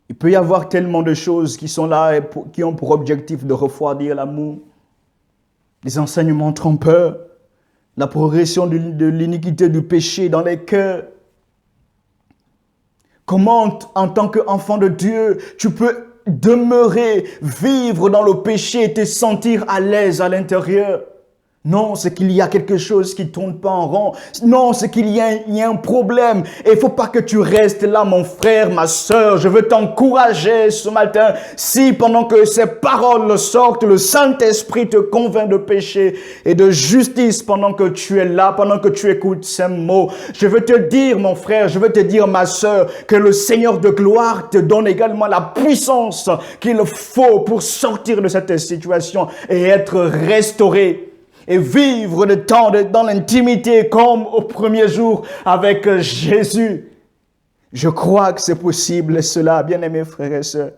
il peut y avoir tellement de choses qui sont là et qui ont pour objectif de refroidir l'amour. Des enseignements trompeurs, la progression de l'iniquité du péché dans les cœurs. Comment, en tant qu'enfant de Dieu, tu peux demeurer, vivre dans le péché et te sentir à l'aise à l'intérieur? Non, c'est qu'il y a quelque chose qui ne tourne pas en rond. Non, c'est qu'il y a un problème. Et il ne faut pas que tu restes là, mon frère, ma sœur. Je veux t'encourager ce matin. Si pendant que ces paroles sortent, le Saint-Esprit te convainc de péché et de justice pendant que tu es là, pendant que tu écoutes ces mots, je veux te dire, mon frère, je veux te dire, ma sœur, que le Seigneur de gloire te donne également la puissance qu'il faut pour sortir de cette situation et être restauré. Et vivre le temps dans l'intimité comme au premier jour avec Jésus. Je crois que c'est possible cela, bien-aimés frères et sœurs.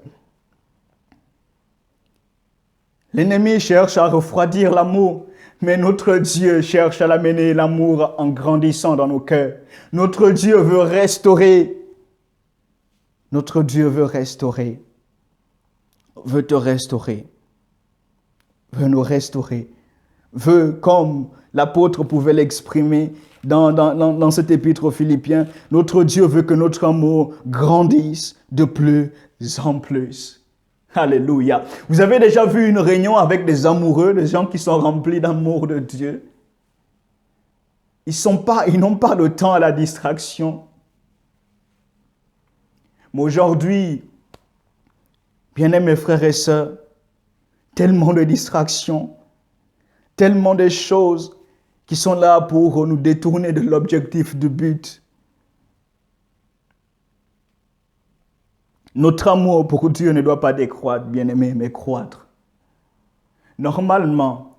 L'ennemi cherche à refroidir l'amour, mais notre Dieu cherche à l'amener l'amour en grandissant dans nos cœurs. Notre Dieu veut restaurer. Notre Dieu veut restaurer. Veut te restaurer. Veut nous restaurer. Veut, comme l'apôtre pouvait l'exprimer dans cet épître aux Philippiens, notre Dieu veut que notre amour grandisse de plus en plus. Alléluia. Vous avez déjà vu une réunion avec des amoureux, des gens qui sont remplis d'amour de Dieu? Ils n'ont pas de temps à la distraction. Mais aujourd'hui, bien-aimés frères et sœurs, tellement de distractions, tellement de choses qui sont là pour nous détourner de l'objectif, du but. Notre amour pour Dieu ne doit pas décroître, bien-aimé, mais croître. Normalement,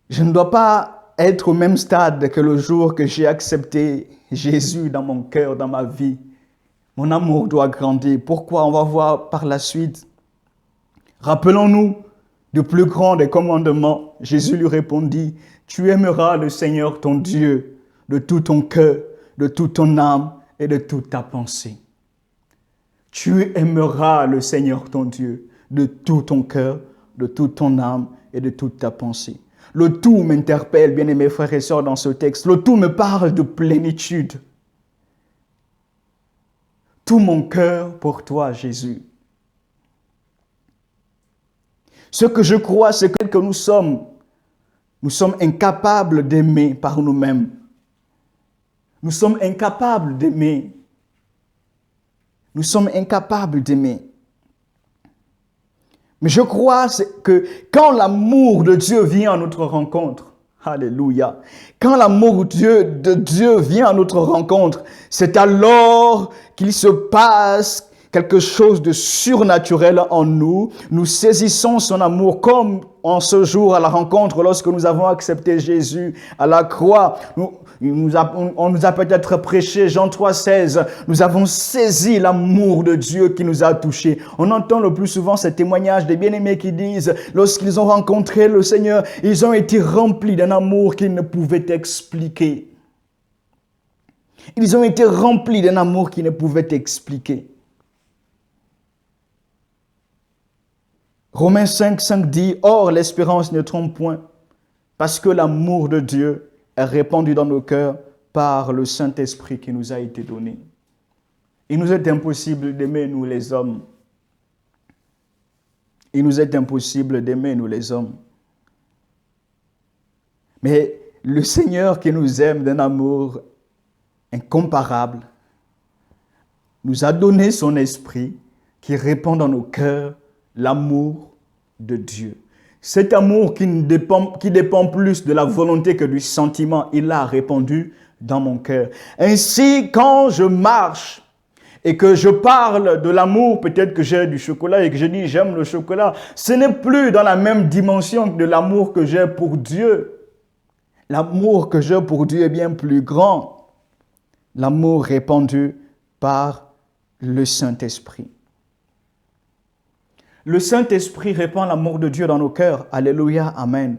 je ne dois pas être au même stade que le jour que j'ai accepté Jésus dans mon cœur, dans ma vie. Mon amour doit grandir. Pourquoi? On va voir par la suite. Rappelons-nous, le plus grand des commandements, Jésus lui répondit, « Tu aimeras le Seigneur ton Dieu de tout ton cœur, de toute ton âme et de toute ta pensée. » Tu aimeras le Seigneur ton Dieu de tout ton cœur, de toute ton âme et de toute ta pensée. Le tout m'interpelle, bien-aimés frères et sœurs, dans ce texte. Le tout me parle de plénitude. Tout mon cœur pour toi, Jésus. Ce que je crois, c'est que nous sommes incapables d'aimer par nous-mêmes. Nous sommes incapables d'aimer. Nous sommes incapables d'aimer. Mais je crois que quand l'amour de Dieu vient à notre rencontre, Alléluia. Quand l'amour de Dieu vient à notre rencontre, c'est alors qu'il se passe quelque chose de surnaturel en nous. Nous saisissons son amour comme en ce jour à la rencontre lorsque nous avons accepté Jésus à la croix. On nous a peut-être prêché Jean 3,16. Nous avons saisi l'amour de Dieu qui nous a touchés. On entend le plus souvent ces témoignages des bien-aimés qui disent, lorsqu'ils ont rencontré le Seigneur, ils ont été remplis d'un amour qu'ils ne pouvaient expliquer. Ils ont été remplis d'un amour qu'ils ne pouvaient expliquer. Romains 5,5 dit, « Or, l'espérance ne trompe point, parce que l'amour de Dieu est répandu dans nos cœurs par le Saint-Esprit qui nous a été donné. » Il nous est impossible d'aimer, nous les hommes. Il nous est impossible d'aimer, nous les hommes. Mais le Seigneur qui nous aime d'un amour incomparable nous a donné son Esprit qui répand dans nos cœurs l'amour de Dieu. Cet amour qui dépend plus de la volonté que du sentiment, il l'a répandu dans mon cœur. Ainsi, quand je marche et que je parle de l'amour, peut-être que j'ai du chocolat et que je dis j'aime le chocolat, ce n'est plus dans la même dimension que de l'amour que j'ai pour Dieu. L'amour que j'ai pour Dieu est bien plus grand. L'amour répandu par le Saint-Esprit. Le Saint-Esprit répand l'amour de Dieu dans nos cœurs. Alléluia, amen.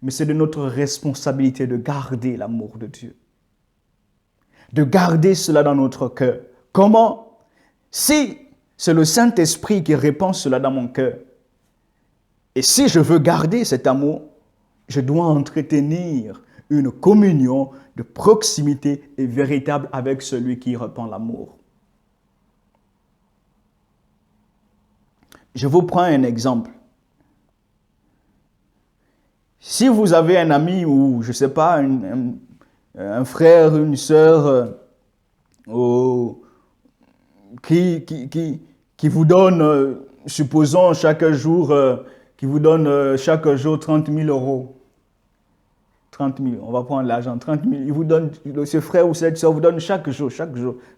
Mais c'est de notre responsabilité de garder l'amour de Dieu. De garder cela dans notre cœur. Comment? Si c'est le Saint-Esprit qui répand cela dans mon cœur, et si je veux garder cet amour, je dois entretenir une communion de proximité et véritable avec celui qui répand l'amour. Je vous prends un exemple. Si vous avez un ami ou, je ne sais pas, un frère, une sœur qui vous donne, supposons chaque jour, qui vous donne chaque jour 30 000 euros. 30 000, on va prendre l'argent, 30 000. Il vous donne, ce frère ou cette sœur vous donne chaque jour,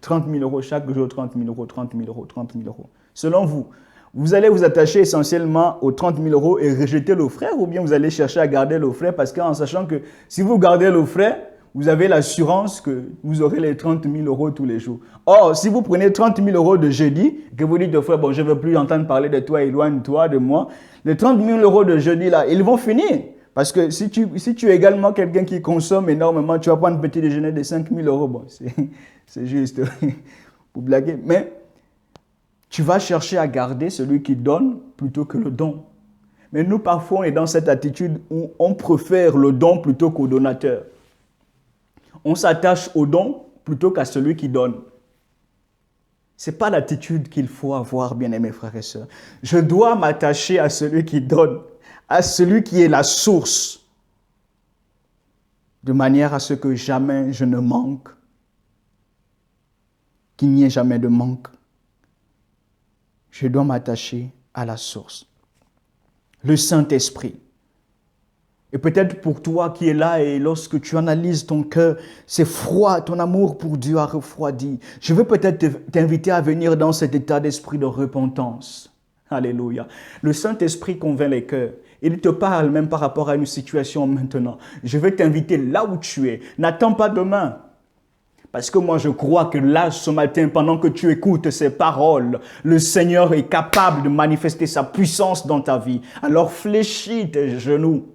30 000 euros, chaque jour 30 000 euros, 30 000 euros, 30 000 euros. Selon vous, vous allez vous attacher essentiellement aux 30 000 euros et rejeter le frère, ou bien vous allez chercher à garder le frère parce qu'en sachant que si vous gardez le frère, vous avez l'assurance que vous aurez les 30 000 euros tous les jours. Or, si vous prenez 30 000 euros de jeudi, que vous dites au frère, bon, je ne veux plus entendre parler de toi, éloigne-toi de moi, les 30 000 euros de jeudi là, ils vont finir. Parce que si tu es également quelqu'un qui consomme énormément, tu vas prendre un petit déjeuner de 5 000 euros. Bon, c'est juste pour blaguer. Mais tu vas chercher à garder celui qui donne plutôt que le don. Mais nous, parfois, on est dans cette attitude où on préfère le don plutôt qu'au donateur. On s'attache au don plutôt qu'à celui qui donne. Ce n'est pas l'attitude qu'il faut avoir, bien-aimés frères et sœurs. Je dois m'attacher à celui qui donne, à celui qui est la source, de manière à ce que jamais je ne manque, qu'il n'y ait jamais de manque. Je dois m'attacher à la source, le Saint-Esprit. Et peut-être pour toi qui es là et lorsque tu analyses ton cœur, c'est froid, ton amour pour Dieu a refroidi. Je veux peut-être t'inviter à venir dans cet état d'esprit de repentance. Alléluia. Le Saint-Esprit convainc les cœurs. Il te parle même par rapport à une situation maintenant. Je veux t'inviter là où tu es. N'attends pas demain. Parce que moi, je crois que là, ce matin, pendant que tu écoutes ces paroles, le Seigneur est capable de manifester sa puissance dans ta vie. Alors fléchis tes genoux,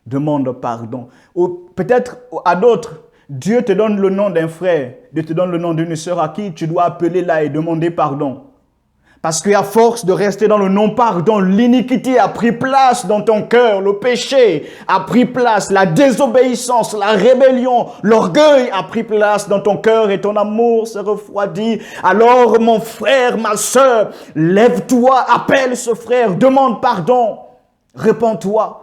demande pardon. Ou peut-être à d'autres, Dieu te donne le nom d'un frère, Dieu te donne le nom d'une sœur à qui tu dois appeler là et demander pardon. Parce qu'à force de rester dans le non-pardon, l'iniquité a pris place dans ton cœur, le péché a pris place, la désobéissance, la rébellion, l'orgueil a pris place dans ton cœur et ton amour s'est refroidi. Alors mon frère, ma sœur, lève-toi, appelle ce frère, demande pardon, répands-toi.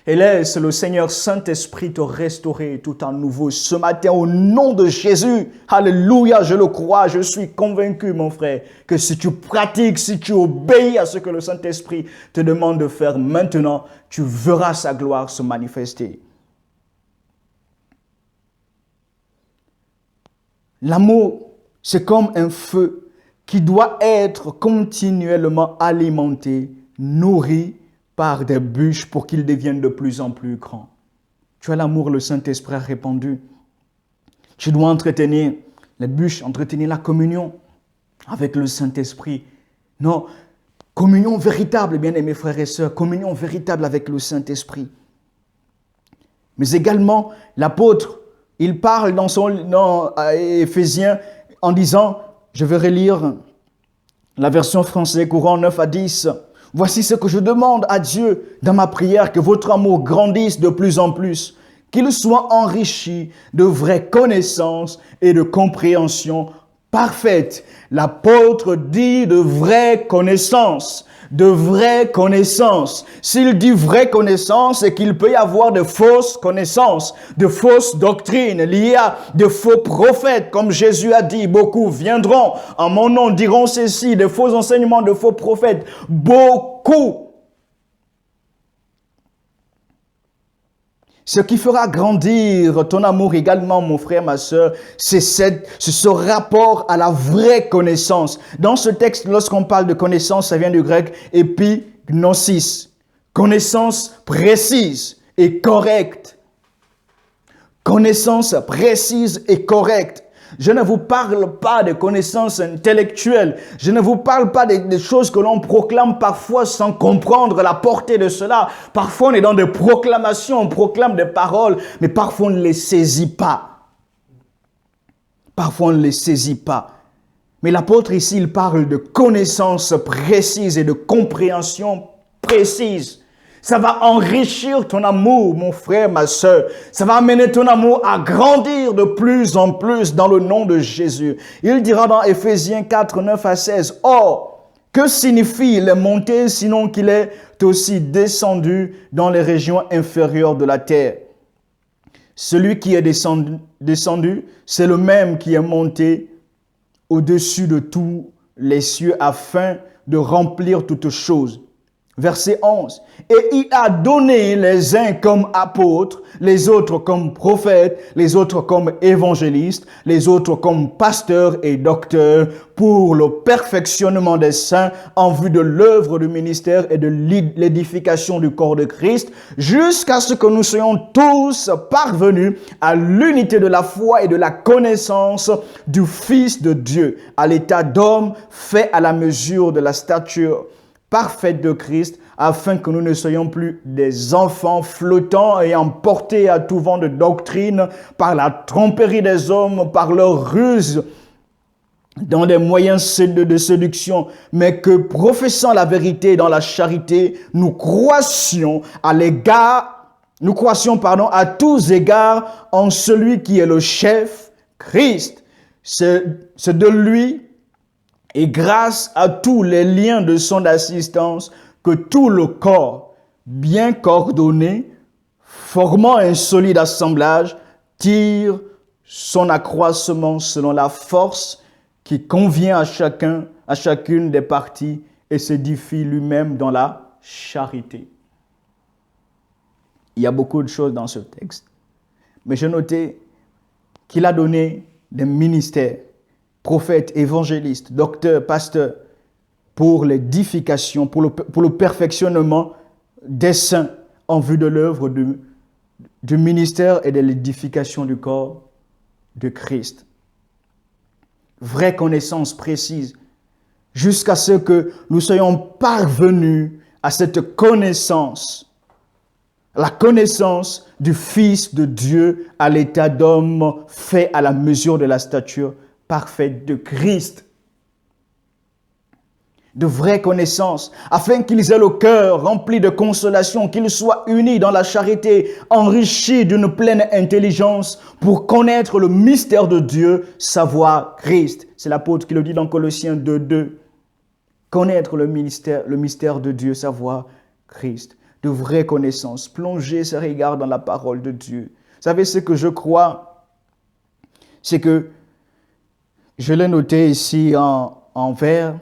Et laisse le Seigneur Saint-Esprit te restaurer tout à nouveau ce matin au nom de Jésus. Alléluia, je le crois, je suis convaincu, mon frère, que si tu pratiques, si tu obéis à ce que le Saint-Esprit te demande de faire maintenant, tu verras sa gloire se manifester. L'amour, c'est comme un feu qui doit être continuellement alimenté, nourri par des bûches pour qu'il devienne de plus en plus grand. Tu as l'amour, le Saint-Esprit a répandu. Tu dois entretenir les bûches, entretenir la communion avec le Saint-Esprit. Non, communion véritable, bien-aimés frères et sœurs, communion véritable avec le Saint-Esprit. Mais également, l'apôtre, il parle dans Éphésiens en disant, je vais relire la version française courant 9 à 10, « Voici ce que je demande à Dieu dans ma prière, que votre amour grandisse de plus en plus, qu'il soit enrichi de vraies connaissances et de compréhension parfaite. » L'apôtre dit de vraies connaissances. De vraies connaissances. S'il dit vraies connaissances, c'est qu'il peut y avoir de fausses connaissances, de fausses doctrines liées à de faux prophètes. Comme Jésus a dit, beaucoup viendront en mon nom, diront ceci, de faux enseignements, de faux prophètes. Beaucoup. Ce qui fera grandir ton amour également, mon frère, ma sœur, c'est ce rapport à la vraie connaissance. Dans ce texte, lorsqu'on parle de connaissance, ça vient du grec epignosis. Connaissance précise et correcte. Connaissance précise et correcte. Je ne vous parle pas de connaissances intellectuelles. Je ne vous parle pas des choses que l'on proclame parfois sans comprendre la portée de cela. Parfois, on est dans des proclamations, on proclame des paroles, mais parfois, on ne les saisit pas. Parfois, on ne les saisit pas. Mais l'apôtre ici, il parle de connaissances précises et de compréhension précise. Ça va enrichir ton amour, mon frère, ma sœur. Ça va amener ton amour à grandir de plus en plus dans le nom de Jésus. Il dira dans Éphésiens 4, 9 à 16, « Or, que signifie les montées sinon qu'il est aussi descendu dans les régions inférieures de la terre? Celui qui est descendu, c'est le même qui est monté au-dessus de tous les cieux afin de remplir toutes choses. » Verset 11. « Et il a donné les uns comme apôtres, les autres comme prophètes, les autres comme évangélistes, les autres comme pasteurs et docteurs pour le perfectionnement des saints en vue de l'œuvre du ministère et de l'édification du corps de Christ, jusqu'à ce que nous soyons tous parvenus à l'unité de la foi et de la connaissance du Fils de Dieu, à l'état d'homme fait à la mesure de la stature parfaite de Christ, afin que nous ne soyons plus des enfants flottants et emportés à tout vent de doctrine par la tromperie des hommes, par leur ruse, dans des moyens de séduction, mais que professant la vérité dans la charité, nous croissions à tous égards en celui qui est le chef, Christ. C'est de lui et grâce à tous les liens de son assistance que tout le corps, bien coordonné, formant un solide assemblage, tire son accroissement selon la force qui convient à chacune des parties et s'édifie lui-même dans la charité. Il y a beaucoup de choses dans ce texte, mais j'ai noté qu'il a donné des ministères, prophètes, évangélistes, docteurs, pasteurs, pour l'édification, pour le perfectionnement des saints en vue de l'œuvre du ministère et de l'édification du corps de Christ. Vraie connaissance précise, jusqu'à ce que nous soyons parvenus à cette connaissance, la connaissance du Fils de Dieu à l'état d'homme fait à la mesure de la stature parfaite de Christ. De vraies connaissances, afin qu'ils aient le cœur rempli de consolation, qu'ils soient unis dans la charité, enrichis d'une pleine intelligence pour connaître le mystère de Dieu, savoir Christ. C'est l'apôtre qui le dit dans Colossiens 2, 2. Connaître le mystère de Dieu, savoir Christ. de vraie connaissance. Plonger ses regards dans la parole de Dieu. Vous savez ce que je crois? C'est que, je l'ai noté ici en vert,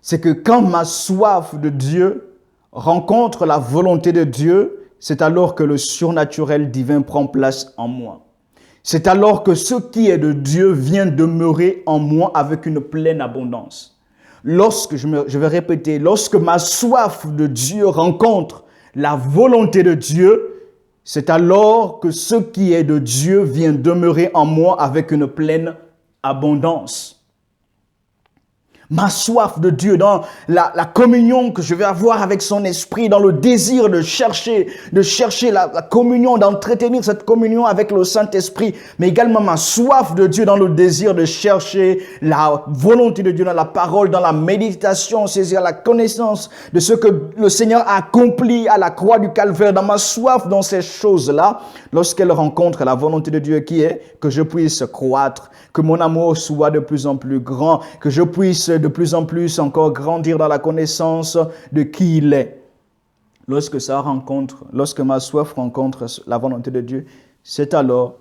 c'est que quand ma soif de Dieu rencontre la volonté de Dieu, c'est alors que le surnaturel divin prend place en moi. C'est alors que ce qui est de Dieu vient demeurer en moi avec une pleine abondance. Je vais répéter, lorsque ma soif de Dieu rencontre la volonté de Dieu, c'est alors que ce qui est de Dieu vient demeurer en moi avec une pleine abondance. Ma soif de Dieu, dans la communion que je vais avoir avec son esprit, dans le désir de chercher la communion, d'entretenir cette communion avec le Saint-Esprit, mais également ma soif de Dieu dans le désir de chercher la volonté de Dieu dans la parole, dans la méditation, saisir la connaissance de ce que le Seigneur a accompli à la croix du Calvaire, dans ma soif dans ces choses-là, lorsqu'elle rencontre la volonté de Dieu qui est que je puisse croître, que mon amour soit de plus en plus grand, que je puisse de plus en plus encore grandir dans la connaissance de qui il est. Lorsque ma soif rencontre la volonté de Dieu, c'est alors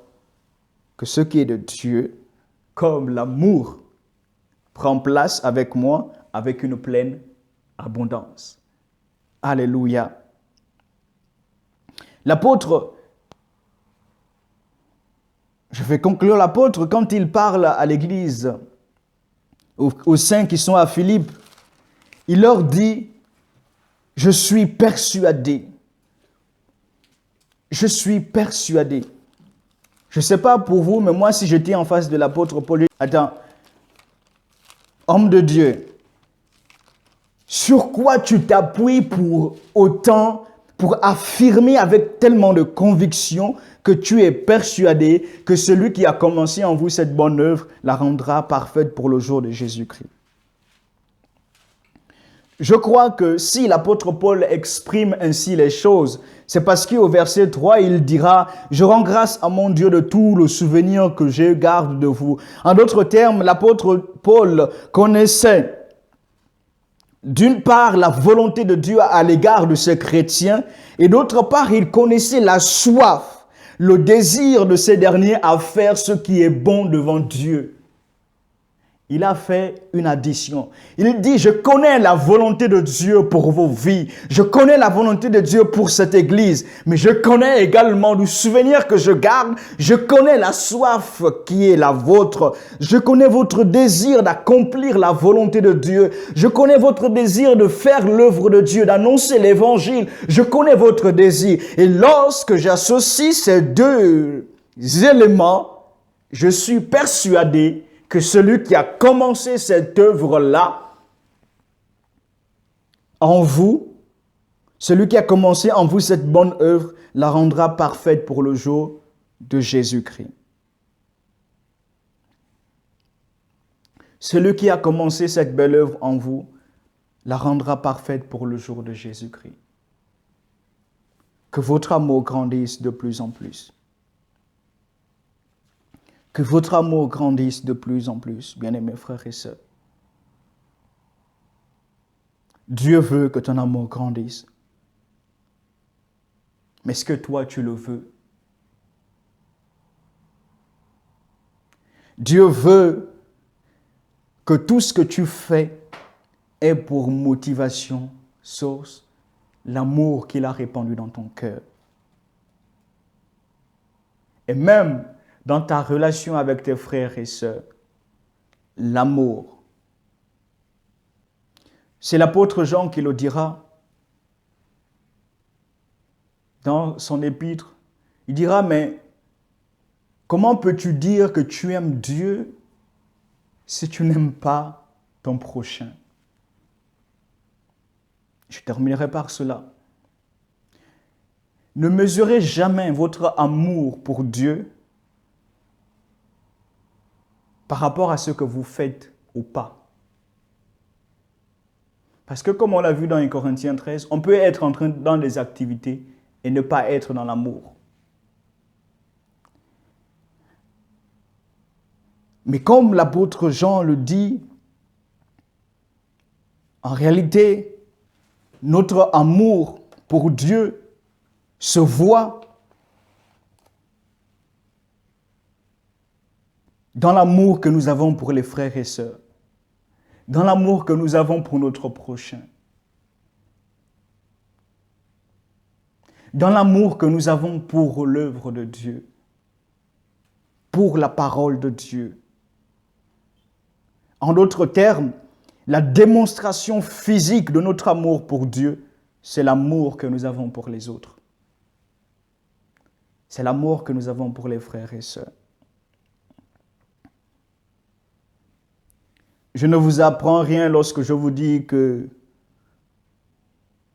que ce qui est de Dieu, comme l'amour, prend place avec moi avec une pleine abondance. Alléluia. L'apôtre, je vais conclure l'apôtre quand il parle à l'église, aux saints qui sont à Philippe, il leur dit, je suis persuadé. Je suis persuadé. Je ne sais pas pour vous, mais moi, si j'étais en face de l'apôtre Paul, attends, homme de Dieu, sur quoi tu t'appuies pour affirmer avec tellement de conviction que tu es persuadé que celui qui a commencé en vous cette bonne œuvre la rendra parfaite pour le jour de Jésus-Christ. Je crois que si l'apôtre Paul exprime ainsi les choses, c'est parce qu'au verset 3, il dira « Je rends grâce à mon Dieu de tout le souvenir que je garde de vous ». En d'autres termes, l'apôtre Paul connaissait d'une part la volonté de Dieu à l'égard de ces chrétiens et d'autre part, il connaissait la soif, le désir de ces derniers à faire ce qui est bon devant Dieu. Il a fait une addition. Il dit, je connais la volonté de Dieu pour vos vies. Je connais la volonté de Dieu pour cette église. Mais je connais également le souvenir que je garde. Je connais la soif qui est la vôtre. Je connais votre désir d'accomplir la volonté de Dieu. Je connais votre désir de faire l'œuvre de Dieu, d'annoncer l'évangile. Je connais votre désir. Et lorsque j'associe ces deux éléments, je suis persuadé que celui qui a commencé cette œuvre-là en vous, celui qui a commencé en vous cette bonne œuvre, la rendra parfaite pour le jour de Jésus-Christ. Celui qui a commencé cette belle œuvre en vous, la rendra parfaite pour le jour de Jésus-Christ. Que votre amour grandisse de plus en plus. Que votre amour grandisse de plus en plus, bien-aimés frères et sœurs. Dieu veut que ton amour grandisse. Mais est-ce que toi, tu le veux? Dieu veut que tout ce que tu fais ait pour motivation, source, l'amour qu'il a répandu dans ton cœur. Et même dans ta relation avec tes frères et sœurs, l'amour. C'est l'apôtre Jean qui le dira dans son épître. Il dira, mais comment peux-tu dire que tu aimes Dieu si tu n'aimes pas ton prochain? Je terminerai par cela. Ne mesurez jamais votre amour pour Dieu par rapport à ce que vous faites ou pas. Parce que comme on l'a vu dans 1 Corinthiens 13, on peut être dans des activités et ne pas être dans l'amour. Mais comme l'apôtre Jean le dit, en réalité, notre amour pour Dieu se voit dans l'amour que nous avons pour les frères et sœurs, dans l'amour que nous avons pour notre prochain, dans l'amour que nous avons pour l'œuvre de Dieu, pour la parole de Dieu. En d'autres termes, la démonstration physique de notre amour pour Dieu, c'est l'amour que nous avons pour les autres. C'est l'amour que nous avons pour les frères et sœurs. Je ne vous apprends rien lorsque je vous dis que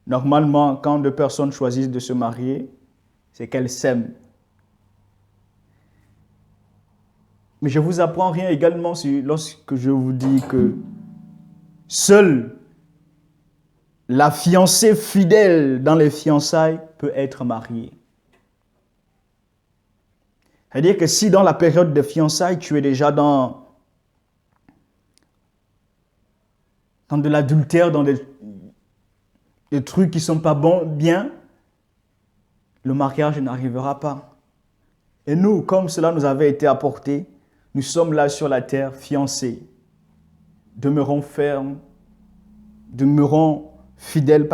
normalement, quand deux personnes choisissent de se marier, c'est qu'elles s'aiment. Mais je vous apprends rien également lorsque je vous dis que seule la fiancée fidèle dans les fiançailles peut être mariée. C'est-à-dire que si dans la période de fiançailles, tu es déjà dans de l'adultère, dans des trucs qui ne sont pas bien, le mariage n'arrivera pas. Et nous, comme cela nous avait été apporté, nous sommes là sur la terre, fiancés. Demeurons fermes, demeurons fidèles,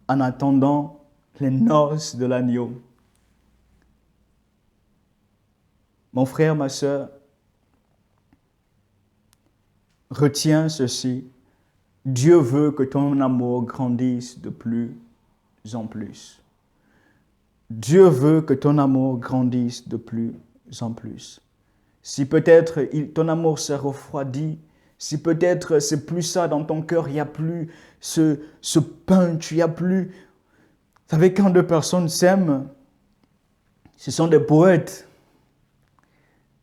en attendant les noces de l'agneau. Mon frère, ma sœur, retiens ceci. Dieu veut que ton amour grandisse de plus en plus. Dieu veut que ton amour grandisse de plus en plus. Si peut-être ton amour s'est refroidi, si peut-être c'est plus ça dans ton cœur, il n'y a plus ce punch, il n'y a plus... Vous savez, quand deux personnes s'aiment, ce sont des poètes.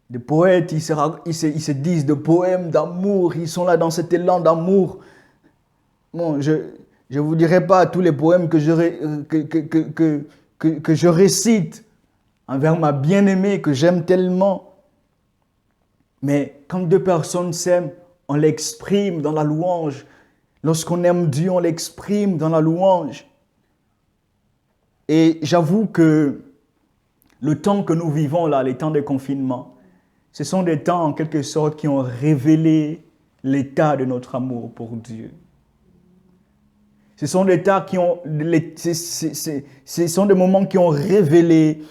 Des poètes, ils se disent des poèmes d'amour, ils sont là dans cet élan d'amour. Bon, je ne vous dirai pas tous les poèmes que je récite envers ma bien-aimée que j'aime tellement. Mais quand deux personnes s'aiment, on l'exprime dans la louange. Lorsqu'on aime Dieu, on l'exprime dans la louange. Et j'avoue que le temps que nous vivons là, les temps de confinement, ce sont des temps en quelque sorte qui ont révélé l'état de notre amour pour Dieu. Ce sont des temps ce sont des moments qui ont révélé,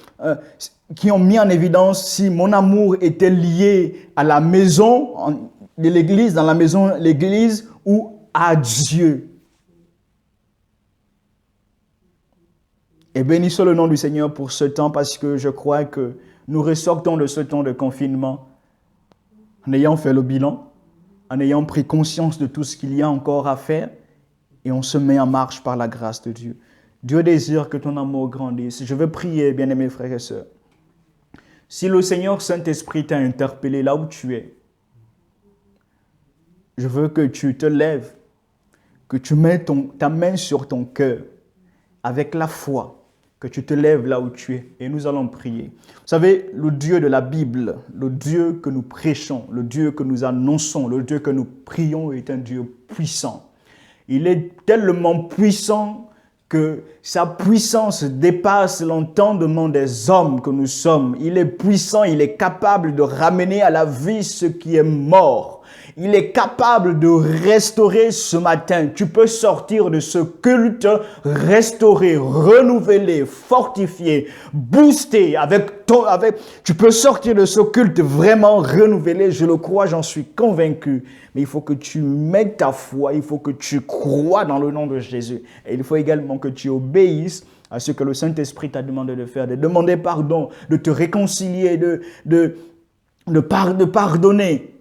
qui ont mis en évidence si mon amour était lié à la maison de l'église, dans la maison de l'église ou à Dieu. Et béni soit le nom du Seigneur pour ce temps parce que je crois que nous ressortons de ce temps de confinement en ayant fait le bilan, en ayant pris conscience de tout ce qu'il y a encore à faire. Et on se met en marche par la grâce de Dieu. Dieu désire que ton amour grandisse. Je veux prier, bien-aimés frères et sœurs. Si le Seigneur Saint-Esprit t'a interpellé là où tu es, je veux que tu te lèves, que tu mets ta main sur ton cœur avec la foi, que tu te lèves là où tu es et nous allons prier. Vous savez, le Dieu de la Bible, le Dieu que nous prêchons, le Dieu que nous annonçons, le Dieu que nous prions est un Dieu puissant. Il est tellement puissant que sa puissance dépasse l'entendement des hommes que nous sommes. Il est puissant, il est capable de ramener à la vie ce qui est mort. Il est capable de restaurer ce matin. Tu peux sortir de ce culte restauré, renouvelé, fortifié, boosté tu peux sortir de ce culte vraiment renouvelé. Je le crois, j'en suis convaincu. Mais il faut que tu mettes ta foi, il faut que tu crois dans le nom de Jésus. Et il faut également que tu obéisses à ce que le Saint-Esprit t'a demandé de faire, de demander pardon, de te réconcilier, de pardonner.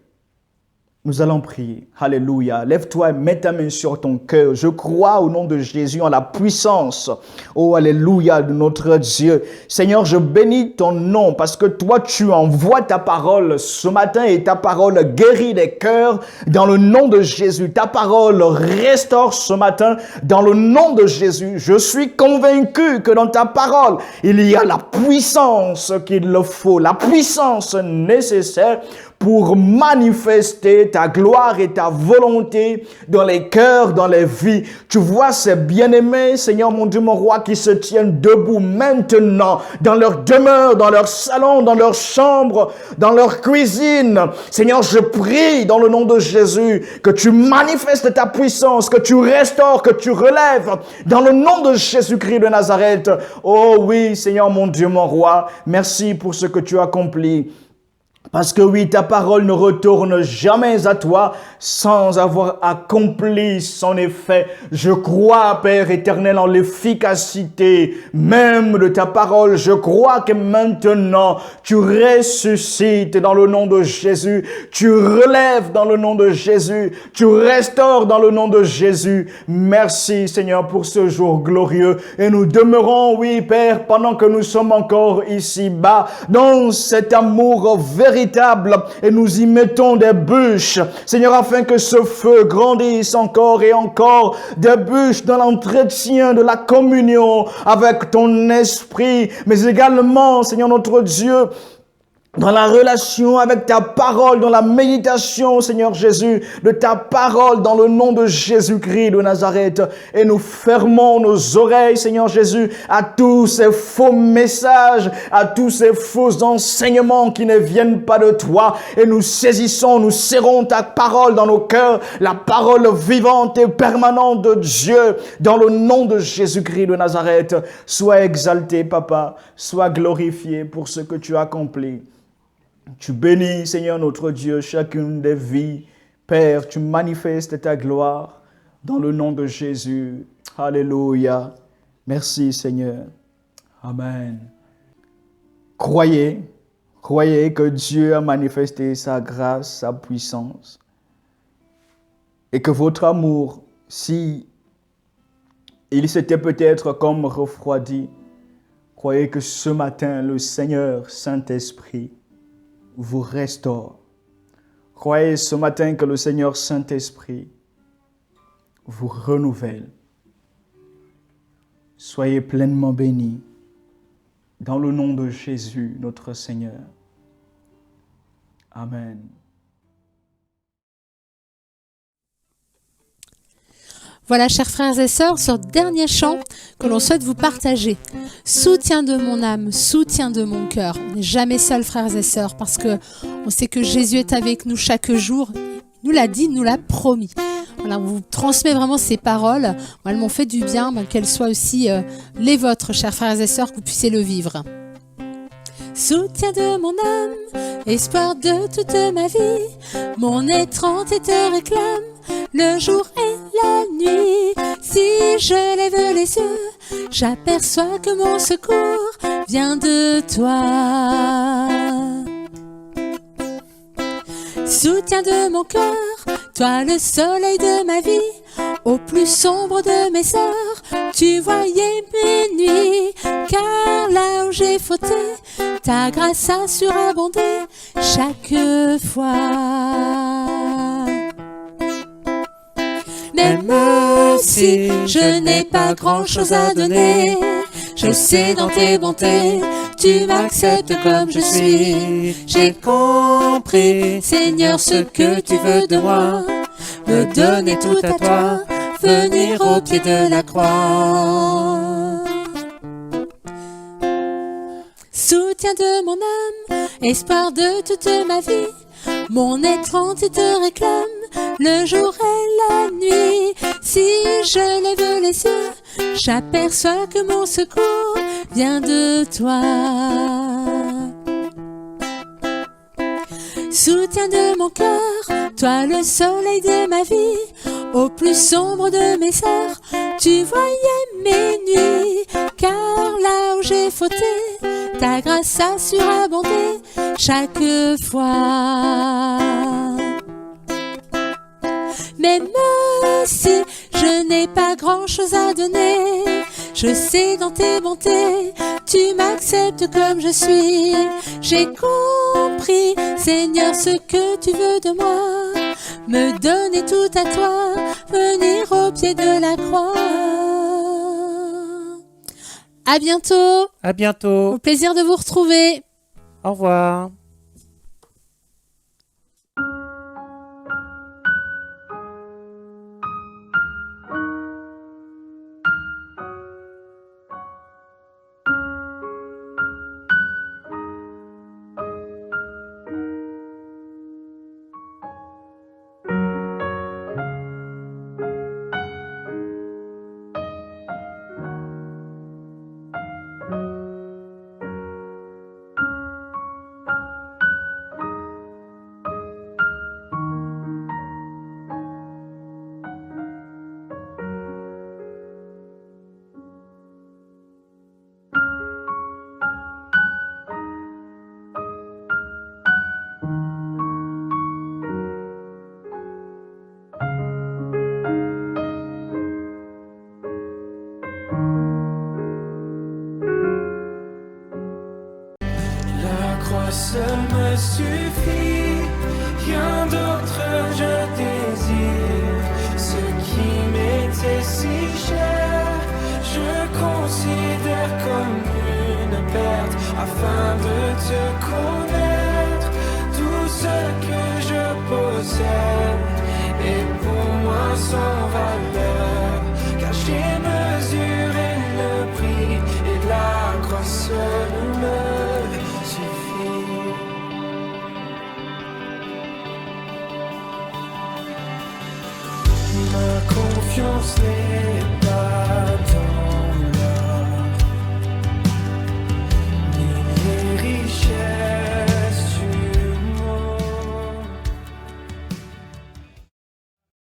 Nous allons prier. Alléluia. Lève-toi et mets ta main sur ton cœur. Je crois au nom de Jésus en la puissance. Oh, alléluia de notre Dieu. Seigneur, je bénis ton nom parce que toi, tu envoies ta parole ce matin et ta parole guérit les cœurs dans le nom de Jésus. Ta parole restaure ce matin dans le nom de Jésus. Je suis convaincu que dans ta parole, il y a la puissance qu'il le faut, la puissance nécessaire pour manifester ta gloire et ta volonté dans les cœurs, dans les vies. Tu vois ces bien-aimés, Seigneur mon Dieu, mon roi, qui se tiennent debout maintenant, dans leur demeure, dans leur salon, dans leur chambre, dans leur cuisine. Seigneur, je prie dans le nom de Jésus que tu manifestes ta puissance, que tu restaures, que tu relèves dans le nom de Jésus-Christ de Nazareth. Oh oui, Seigneur mon Dieu, mon roi, merci pour ce que tu as accompli. Parce que oui, ta parole ne retourne jamais à toi sans avoir accompli son effet. Je crois, Père éternel, en l'efficacité même de ta parole. Je crois que maintenant, tu ressuscites dans le nom de Jésus. Tu relèves dans le nom de Jésus. Tu restaures dans le nom de Jésus. Merci, Seigneur, pour ce jour glorieux. Et nous demeurons, oui, Père, pendant que nous sommes encore ici-bas, dans cet amour véritable, et nous y mettons des bûches, Seigneur, afin que ce feu grandisse encore et encore, des bûches dans l'entretien de la communion avec ton esprit, mais également, Seigneur notre Dieu, dans la relation avec ta parole, dans la méditation, Seigneur Jésus, de ta parole dans le nom de Jésus-Christ de Nazareth. Et nous fermons nos oreilles, Seigneur Jésus, à tous ces faux messages, à tous ces faux enseignements qui ne viennent pas de toi. Et nous saisissons, nous serrons ta parole dans nos cœurs, la parole vivante et permanente de Dieu, dans le nom de Jésus-Christ de Nazareth. Sois exalté, Papa, sois glorifié pour ce que tu as accompli. Tu bénis, Seigneur notre Dieu, chacune des vies. Père, tu manifestes ta gloire dans le nom de Jésus. Alléluia. Merci, Seigneur. Amen. Croyez que Dieu a manifesté sa grâce, sa puissance. Et que votre amour, si il s'était peut-être comme refroidi, croyez que ce matin, le Seigneur Saint-Esprit vous restaure. Croyez ce matin que le Seigneur Saint-Esprit vous renouvelle. Soyez pleinement bénis dans le nom de Jésus, notre Seigneur. Amen. Voilà, chers frères et sœurs, ce dernier chant que l'on souhaite vous partager. Soutien de mon âme, soutien de mon cœur. On n'est jamais seul, frères et sœurs, parce que on sait que Jésus est avec nous chaque jour. Il nous l'a dit, il nous l'a promis. Voilà, on vous transmet vraiment ces paroles. Elles m'ont fait du bien, qu'elles soient aussi les vôtres, chers frères et sœurs, que vous puissiez le vivre. Soutien de mon âme, espoir de toute ma vie, mon étreinte te réclame, le jour et la nuit. Si je lève les yeux, j'aperçois que mon secours vient de toi. Soutien de mon cœur, toi le soleil de ma vie, au plus sombre de mes heures, tu voyais mes nuits, car là où j'ai fauté, ta grâce a surabondé chaque fois. Même si je n'ai pas grand-chose à donner, je sais dans tes bontés, tu m'acceptes comme je suis. J'ai compris, Seigneur, ce que tu veux de moi, me donner tout à toi, venir au pied de la croix. Soutien de mon âme, espoir de toute ma vie, mon étreinte te réclame, le jour et la nuit. Si je lève les yeux, j'aperçois que mon secours vient de toi. Soutien de mon cœur, toi le soleil de ma vie, au plus sombre de mes heures, tu voyais mes nuits, car là où j'ai fauté, ta grâce a surabondé chaque fois. Même si je n'ai pas grand-chose à donner, je sais dans tes bontés, tu m'acceptes comme je suis. J'ai compris, Seigneur, ce que tu veux de moi, me donner tout à toi, venir au pied de la croix. À bientôt. À bientôt. Au plaisir de vous retrouver. Au revoir. afin de te connaître. Tout ce que je possède est pour moi sans valeur, car j'ai mesuré le prix et la croix seule me suffit. Ma confiance n'est pas